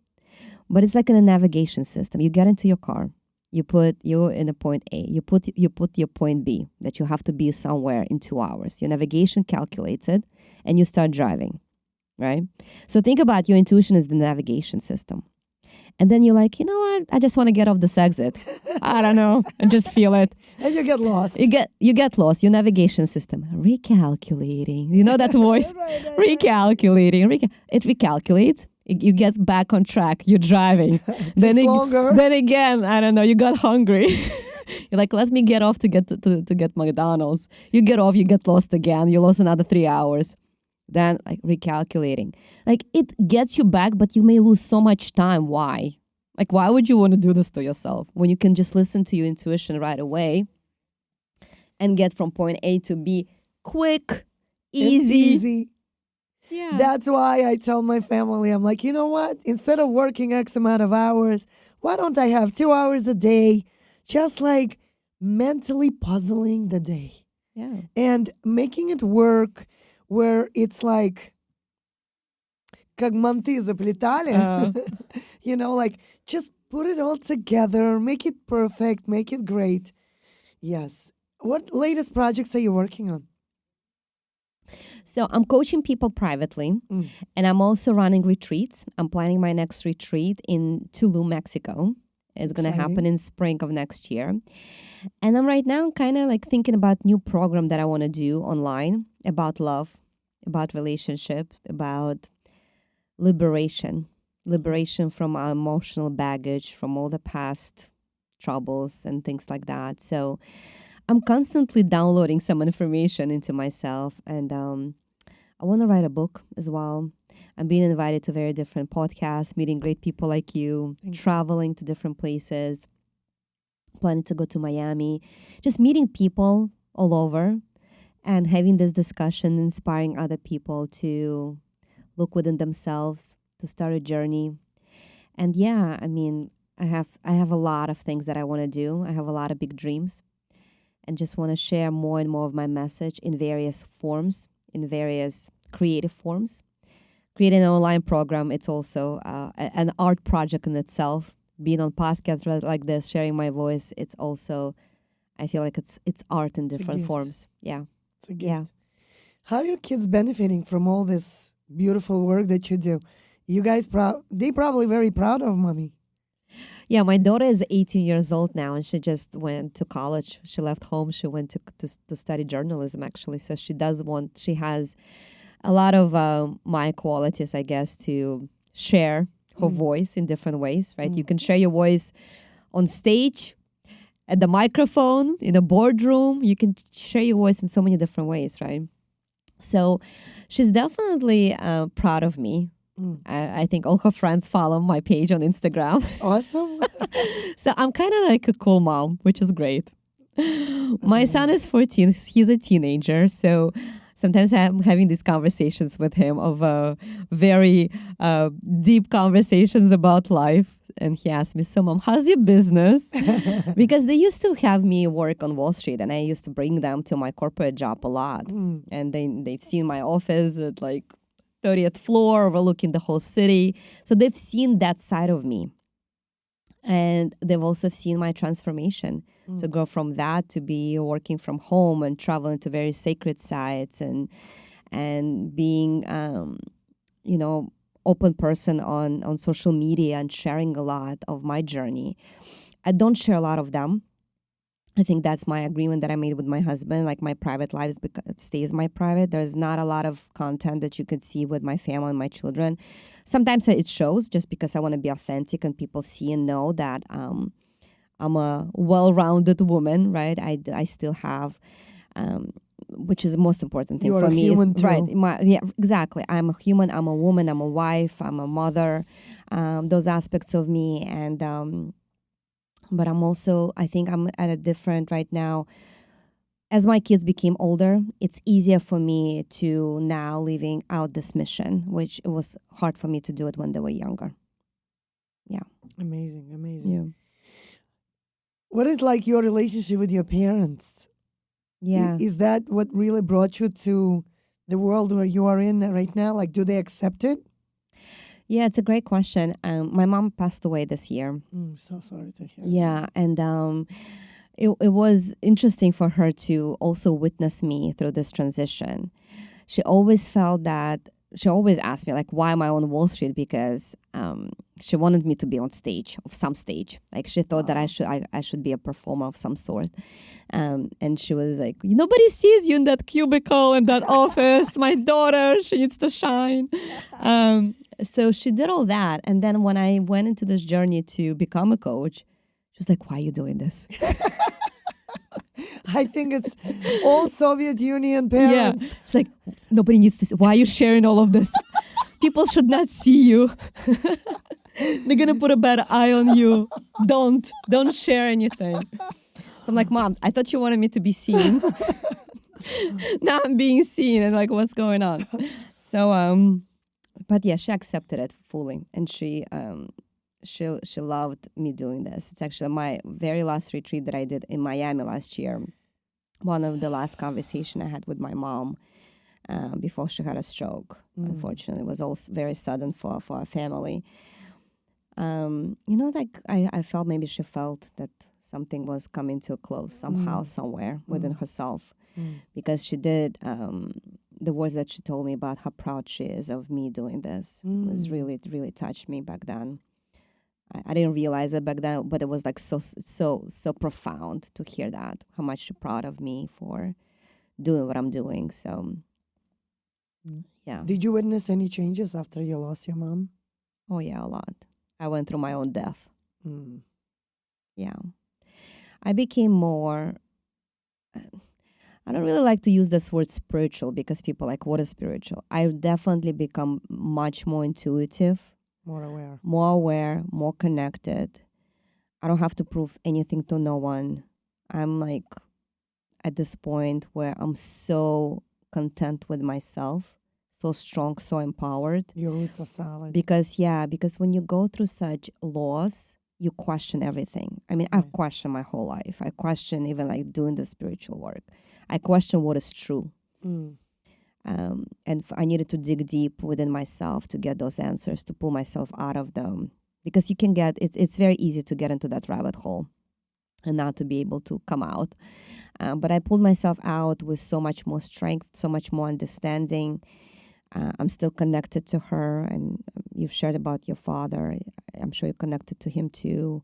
But it's like in a navigation system. You get into your car. You're in a point A. You put your point B, that you have to be somewhere in 2 hours. Your navigation calculates it, and you start driving, right? So think about your intuition as the navigation system. And then you're like, you know what? I just want to get off this exit. I don't know. And just feel it. And you get lost. You get lost. Your navigation system. Recalculating. You know that voice? Right. Recalculating. It recalculates. You get back on track. You're driving. Then again, I don't know. You got hungry. You're like, let me get off to get McDonald's. You get off. You get lost again. You lost another 3 hours. Then recalculating. It gets you back, but you may lose so much time. Why? Why would you want to do this to yourself when you can just listen to your intuition right away and get from point A to B quick, easy. Yeah. That's why I tell my family, I'm like, you know what? Instead of working X amount of hours, why don't I have 2 hours a day just mentally puzzling the day? Yeah. And making it work where it's как манты заплетали. Just put it all together, make it perfect, make it great. Yes. What latest projects are you working on? So I'm coaching people privately, and I'm also running retreats. I'm planning my next retreat in Tulum, Mexico. It's going to happen in spring of next year. And I'm right now kind of thinking about new program that I want to do online about love, about relationship, about liberation from our emotional baggage, from all the past troubles and things like that. So I'm constantly downloading some information into myself, and I want to write a book as well. I'm being invited to very different podcasts, meeting great people like you, traveling to different places, planning to go to Miami, just meeting people all over and having this discussion, inspiring other people to look within themselves, to start a journey. And yeah, I have a lot of things that I want to do. I have a lot of big dreams, and just want to share more and more of my message in various forms, in various creative forms. Creating an online program, it's also an art project in itself. Being on podcasts like this, sharing my voice, it's also, I feel like it's art in different forms. Yeah. It's a gift. Yeah. How are your kids benefiting from all this beautiful work that you do? You guys, they probably very proud of mommy. Yeah, my daughter is 18 years old now, and she just went to college. She left home. She went to study journalism, actually. So she has a lot of my qualities, I guess, to share her voice in different ways, right? You can share your voice on stage, at the microphone, in a boardroom. You can share your voice in so many different ways, right? So she's definitely proud of me. I think all her friends follow my page on Instagram. Awesome. So I'm kind of like a cool mom, which is great. My son is 14. He's a teenager. So sometimes I'm having these conversations with him of very deep conversations about life. And he asked me, so mom, how's your business? Because they used to have me work on Wall Street, and I used to bring them to my corporate job a lot. And they've seen my office at like 30th floor overlooking the whole city. So they've seen that side of me. And they've also seen my transformation to go from that to be working from home and traveling to very sacred sites and being, open person on social media and sharing a lot of my journey. I don't share a lot of them. I think that's my agreement that I made with my husband. Like my private life stays my private. There's not a lot of content that you could see with my family and my children. Sometimes it shows just because I want to be authentic and people see and know that I'm a well-rounded woman, right? I still have, which is the most important thing for me. You're a human too. Right, yeah, exactly. I'm a human, I'm a woman, I'm a wife, I'm a mother, those aspects of me. And but I'm also, I think I'm at a different right now. As my kids became older, it's easier for me to now living out this mission, which it was hard for me to do it when they were younger. Yeah. Amazing, amazing. Yeah. What is like your relationship with your parents? Yeah. Is that what really brought you to the world where you are in right now? Like, do they accept it? Yeah, it's a great question. My mom passed away this year. So sorry to hear. Yeah, and it was interesting for her to also witness me through this transition. She always felt that, she always asked me, like, why am I on Wall Street? Because she wanted me to be on stage, of some stage. Like, she thought that I should be a performer of some sort. And she was like, nobody sees you in that cubicle, in that office. My daughter, she needs to shine. So she did all that. And then when I went into this journey to become a coach, she was like, why are you doing this? I think it's all Soviet Union parents. Yeah. It's like, nobody needs to see. Why are you sharing all of this? People should not see you. They're going to put a bad eye on you. Don't share anything. So I'm like, Mom, I thought you wanted me to be seen. Now I'm being seen and like, what's going on? So, but yeah, she accepted it fully, and she loved me doing this. It's actually my very last retreat that I did in Miami last year. One of the last conversation I had with my mom before she had a stroke. Unfortunately, it was all very sudden for our family. Like I felt maybe she felt that something was coming to a close somehow, somewhere within herself, because she did. The words that she told me about how proud she is of me doing this was really, really touched me back then. I didn't realize it back then, but it was like so profound to hear that, how much she's proud of me for doing what I'm doing. So, yeah. Did you witness any changes after you lost your mom? Oh, yeah, a lot. I went through my own death. Yeah. I became more... I don't really like to use this word spiritual because people are like, what is spiritual? I definitely become much more intuitive. More aware. More aware, more connected. I don't have to prove anything to no one. I'm like at this point where I'm so content with myself, so strong, so empowered. Your roots are solid. Because when you go through such loss, you question everything. I mean, I've questioned my whole life. I question even like doing the spiritual work. I question what is true. I needed to dig deep within myself to get those answers, to pull myself out of them. Because you can get, it's very easy to get into that rabbit hole and not to be able to come out. But I pulled myself out with so much more strength, so much more understanding. I'm still connected to her, and you've shared about your father. I'm sure you're connected to him too.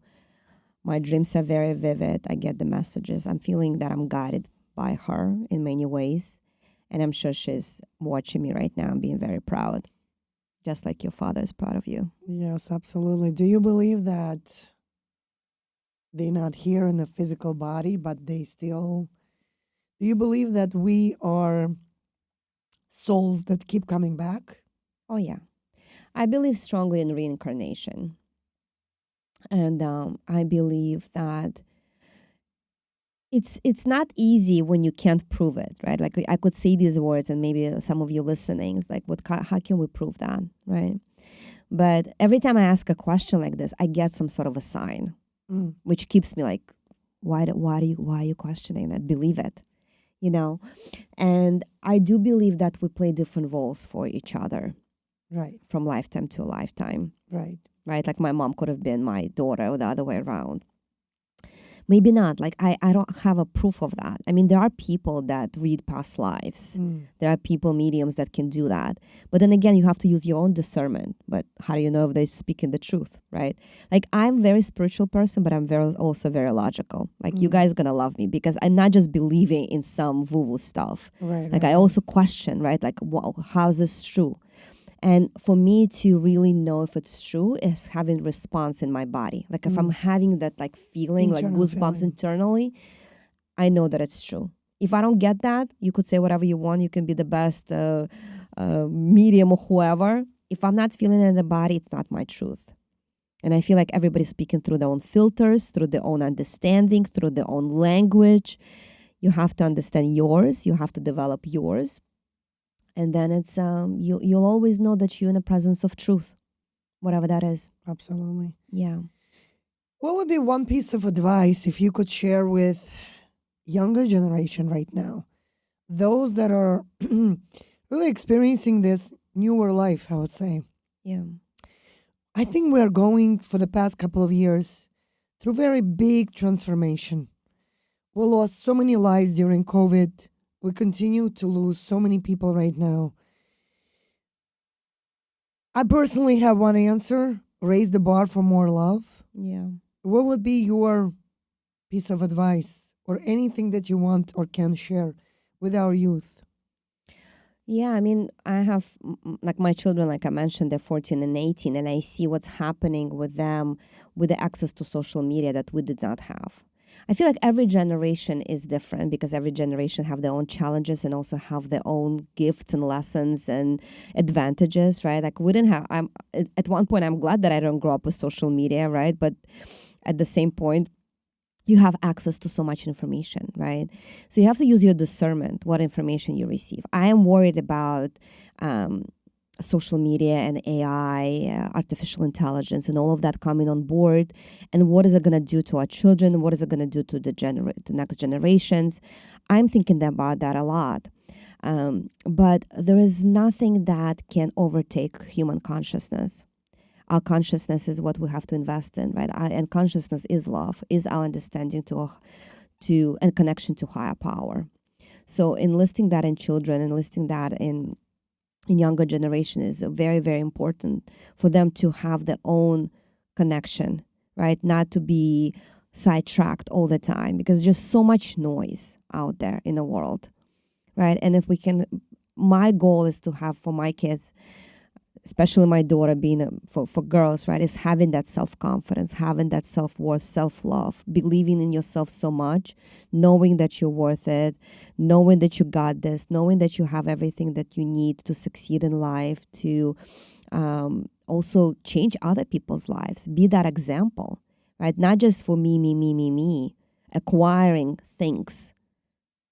My dreams are very vivid. I get the messages. I'm feeling that I'm guided by her in many ways. And I'm sure she's watching me right now and being very proud, just like your father is proud of you. Yes, absolutely. Do you believe that they're not here in the physical body, but they still. Do you believe that we are souls that keep coming back? Oh, yeah. I believe strongly in reincarnation. And I believe that it's not easy when you can't prove it, right? Like I could say these words, and maybe some of you listening is like, how can we prove that, right? But every time I ask a question like this, I get some sort of a sign, which keeps me like, why are you questioning that? Believe it, you know? And I do believe that we play different roles for each other, right? From lifetime to lifetime, right? Like my mom could have been my daughter or the other way around. Maybe not. Like I don't have a proof of that. I mean, there are people that read past lives. There are people, mediums that can do that. But then again, you have to use your own discernment. But how do you know if they're speaking the truth, right? Like I'm a very spiritual person, but I'm also very logical. Like you guys are gonna love me because I'm not just believing in some woo-woo stuff. Right. Like I also question, right? Like, how's this true? And for me to really know if it's true is having response in my body. Like if I'm having that like feeling, like goosebumps internally, I know that it's true. If I don't get that, you could say whatever you want. You can be the best medium or whoever. If I'm not feeling it in the body, it's not my truth. And I feel like everybody's speaking through their own filters, through their own understanding, through their own language. You have to understand yours. You have to develop yours. And then it's you'll always know that you're in the presence of truth, whatever that is. Absolutely. Yeah. What would be one piece of advice if you could share with younger generation right now, those that are really experiencing this newer life, I would say? Yeah. I think we are going for the past couple of years through very big transformation. We lost so many lives during COVID. We continue to lose so many people right now. I personally have one answer: raise the bar for more love. Yeah. What would be your piece of advice or anything that you want or can share with our youth? Yeah, I mean, I have like my children, like I mentioned, they're 14 and 18, and I see what's happening with them with the access to social media that we did not have. I feel like every generation is different because every generation have their own challenges and also have their own gifts and lessons and advantages, right? Like we didn't have, at one point, I'm glad that I don't grow up with social media, right? But at the same point, you have access to so much information, right? So you have to use your discernment, what information you receive. I am worried about social media and AI, artificial intelligence, and all of that coming on board. And what is it going to do to our children? What is it going to do to the next generations? I'm thinking about that a lot. But there is nothing that can overtake human consciousness. Our consciousness is what we have to invest in, right? And consciousness is love, is our understanding to and connection to higher power. So enlisting that in children, enlisting that in younger generation is very, very important for them to have their own connection, right? Not to be sidetracked all the time because there's just so much noise out there in the world, right? And if we can, my goal is to have for my kids, especially my daughter being for girls, right, is having that self-confidence, having that self-worth, self-love, believing in yourself so much, knowing that you're worth it, knowing that you got this, knowing that you have everything that you need to succeed in life, to also change other people's lives, be that example, right? Not just for me, acquiring things.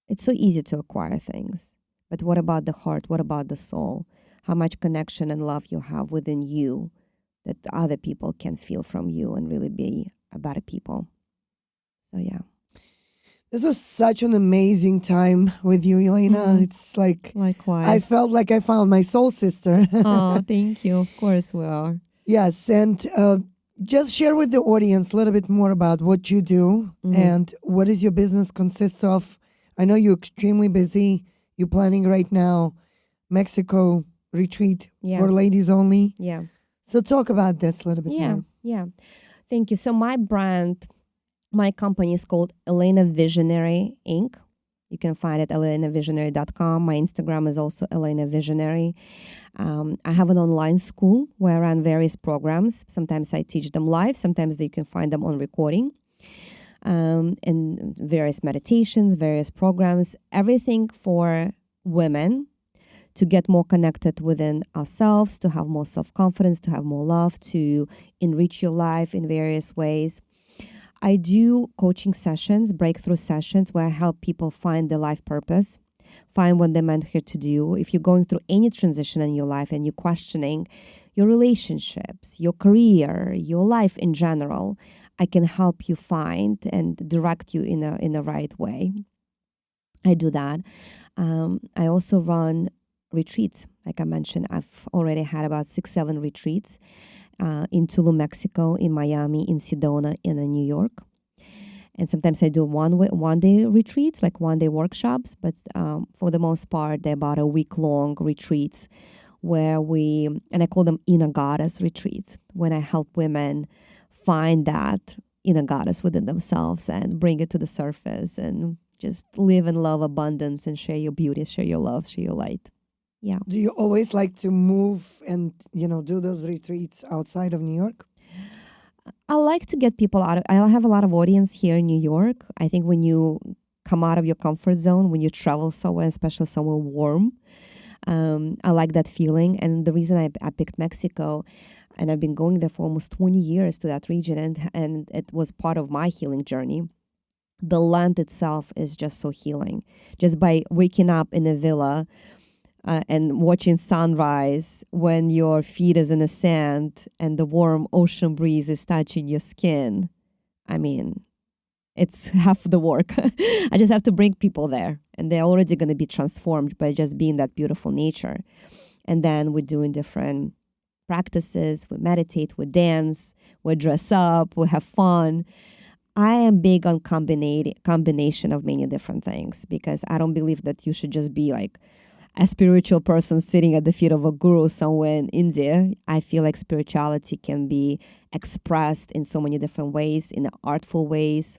It's so easy to acquire things. But what about the heart? What about the soul? How much connection and love you have within you that the other people can feel from you and really be a better people. So, yeah. This was such an amazing time with you, Elena. It's like Likewise. I felt like I found my soul sister. Oh, thank you. Of course we are. Yes, and just share with the audience a little bit more about what you do and what is your business consists of. I know you're extremely busy. You're planning right now Mexico retreat for ladies only. Yeah. So talk about this a little bit more. Yeah. Thank you. So my company is called Elena Visionary Inc. You can find it at elenavisionary.com. My Instagram is also Elena Visionary. I have an online school where I run various programs. Sometimes I teach them live. Sometimes you can find them on recording. And various meditations, various programs, everything for women to get more connected within ourselves, to have more self-confidence, to have more love, to enrich your life in various ways. I do coaching sessions, breakthrough sessions, where I help people find their life purpose, find what they're meant here to do. If you're going through any transition in your life and you're questioning your relationships, your career, your life in general, I can help you find and direct you in a right way. I do that. I also run retreats. Like I mentioned, I've already had about 6-7 retreats. In Tulum, Mexico, in Miami, in Sedona, and in New York. And sometimes I do one-day retreats, like one-day workshops, but for the most part, they're about a week-long retreats where and I call them inner goddess retreats, when I help women find that inner goddess within themselves and bring it to the surface and just live in love, abundance, and share your beauty, share your love, share your light. Yeah. Do you always like to move and, do those retreats outside of New York? I like to get people out of, I have a lot of audience here in New York. I think when you come out of your comfort zone, when you travel somewhere, especially somewhere warm, I like that feeling. And the reason I picked Mexico, and I've been going there for almost 20 years to that region, and it was part of my healing journey. The land itself is just so healing. Just by waking up in a villa, and watching sunrise when your feet is in the sand and the warm ocean breeze is touching your skin. I mean, it's half the work. I just have to bring people there, and they're already going to be transformed by just being that beautiful nature. And then we're doing different practices. We meditate, we dance, we dress up, we have fun. I am big on combination of many different things, because I don't believe that you should just be like a spiritual person sitting at the feet of a guru somewhere in India. I feel like spirituality can be expressed in so many different ways, in artful ways.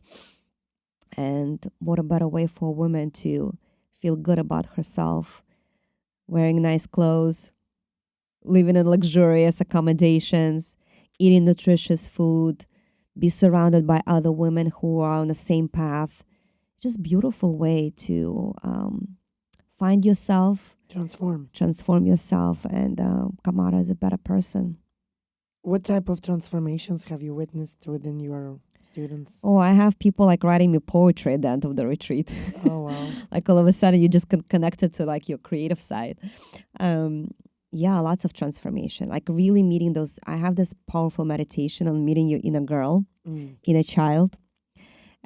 And what a better way for a woman to feel good about herself, wearing nice clothes, living in luxurious accommodations, eating nutritious food, be surrounded by other women who are on the same path. Just beautiful way to find yourself, transform yourself, and come out as a better person. What type of transformations have you witnessed within your students? Oh, I have people like writing me poetry at the end of the retreat. Oh, wow. Like all of a sudden you just get connected to like your creative side. Yeah, lots of transformation. Like really meeting those. I have this powerful meditation on meeting your inner girl, inner child.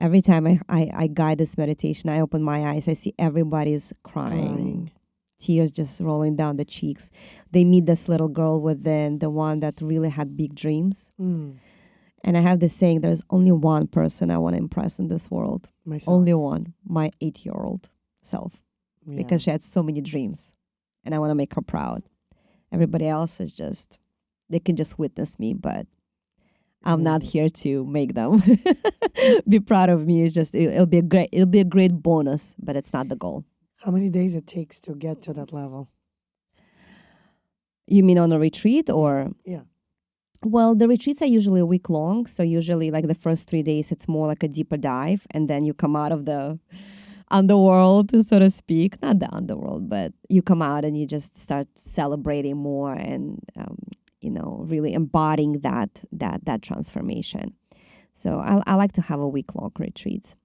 Every time I guide this meditation, I open my eyes, I see everybody's crying. Tears just rolling down the cheeks. They meet this little girl within, the one that really had big dreams. And I have this saying, there's only one person I want to impress in this world. Myself. Only one, my 8-year-old self. Yeah. Because she had so many dreams. And I want to make her proud. Everybody else is just, they can just witness me, but I'm not here to make them be proud of me. It's just it'll be a great bonus, but it's not the goal. How many days it takes to get to that level? You mean on a retreat or? Yeah. Well, the retreats are usually a week long, so usually like the first 3 days it's more like a deeper dive, and then you come out of the underworld, so to speak. Not the underworld, but you come out and you just start celebrating more and really embodying that transformation. So I like to have a week-long retreats.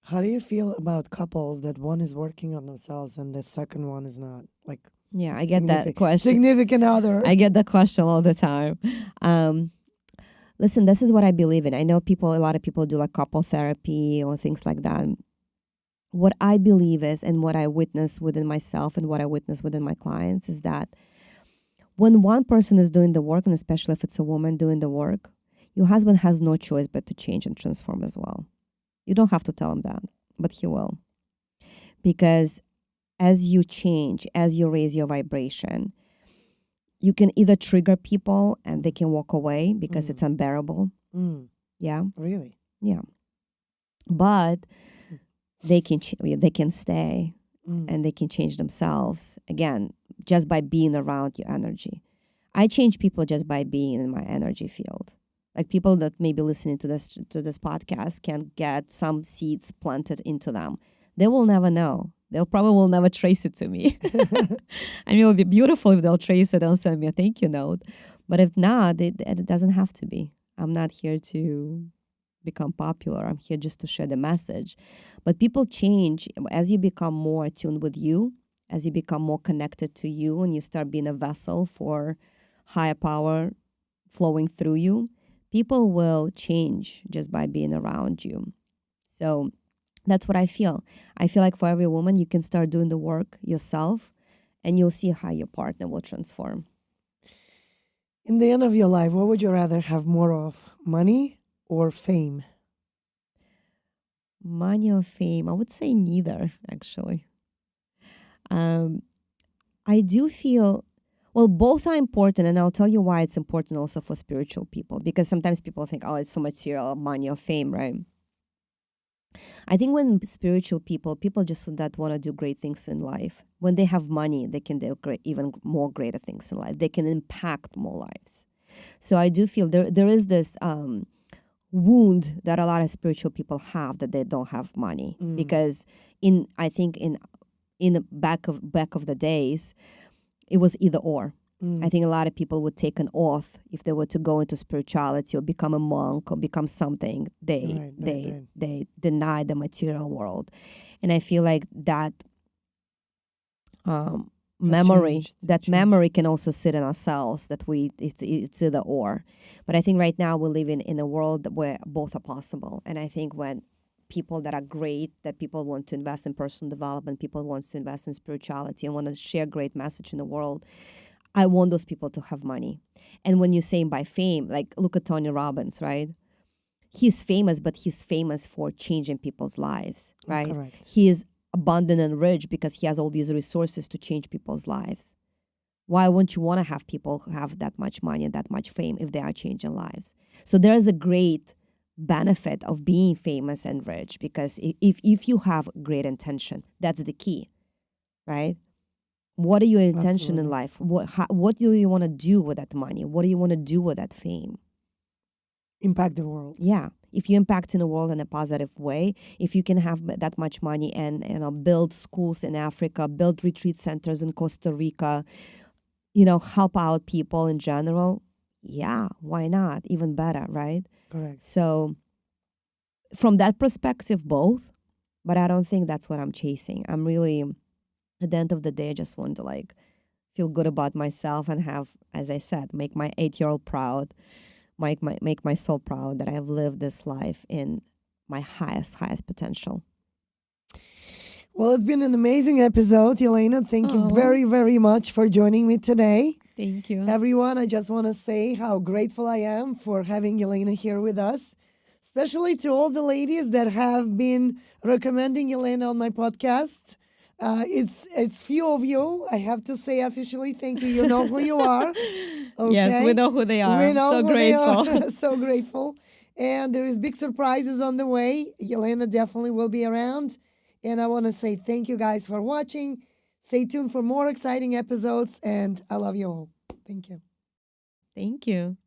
How do you feel about couples that one is working on themselves and the second one is not? Like, yeah, I get that question. Significant other. I get that question all the time. Listen, this is what I believe in. I know a lot of people do like couple therapy or things like that. what I believe is, and what I witness within myself and what I witness within my clients is that when one person is doing the work, and especially if it's a woman doing the work, your husband has no choice but to change and transform as well. You don't have to tell him that, but he will. Because as you change, as you raise your vibration, you can either trigger people and they can walk away because it's unbearable. Yeah. Really? Yeah. But they can stay and they can change themselves again just by being around your energy. I change people just by being in my energy field. Like people that may be listening to this podcast can get some seeds planted into them. They will never know. They'll probably will never trace it to me. I mean, it'll be beautiful if they'll trace it and send me a thank you note. But if not, it doesn't have to be. I'm not here to become popular. I'm here just to share the message. But people change as you become more attuned with you, as you become more connected to you, and you start being a vessel for higher power flowing through you. People will change just by being around you. So that's what I feel. I feel like for every woman, you can start doing the work yourself and you'll see how your partner will transform. In the end of your life, what would you rather have more of, money or fame? Money or fame? I would say neither, actually. I do feel, well, both are important, and I'll tell you why it's important also for spiritual people, because sometimes people think, oh, it's so material, money or fame, right? I think when spiritual people just that want to do great things in life, when they have money, they can do even more greater things in life. They can impact more lives. So I do feel there is this wound that a lot of spiritual people have, that they don't have money, because I think in the back of the days, it was either or. I think a lot of people would take an oath if they were to go into spirituality or become a monk or become something. They deny the material world, and I feel like that memory can also sit in ourselves, that it's either or. But I think right now we're living in a world where both are possible, and I think when people that are great, that people want to invest in personal development, people want to invest in spirituality and want to share great message in the world, I want those people to have money. And when you're saying by fame, like look at Tony Robbins, right? He's famous, but he's famous for changing people's lives, right? Correct. He is abundant and rich because he has all these resources to change people's lives. Why wouldn't you want to have people have that much money and that much fame if they are changing lives? So there is a great benefit of being famous and rich, because if you have great intention, that's the key, right? What are your intention in life? What do you want to do with that money? What do you want to do with that fame? Impact the world. Yeah. If you impact in the world in a positive way, if you can have that much money and build schools in Africa, build retreat centers in Costa Rica, help out people in general, yeah, why not? Even better, right? Correct. So from that perspective, both, but I don't think that's what I'm chasing. I'm really, at the end of the day, I just want to feel good about myself and have, as I said, make my 8-year-old proud, make my soul proud that I have lived this life in my highest potential. Well, it's been an amazing episode, Elena. Thank you very, very much for joining me today. Thank you. Everyone, I just want to say how grateful I am for having Elena here with us, especially to all the ladies that have been recommending Elena on my podcast. It's few of you. I have to say officially, thank you. You know who you are. Okay? Yes, we know who they are. We know so who grateful. They are. So grateful. And there is big surprises on the way. Elena definitely will be around. And I want to say thank you guys for watching. Stay tuned for more exciting episodes. And I love you all. Thank you. Thank you.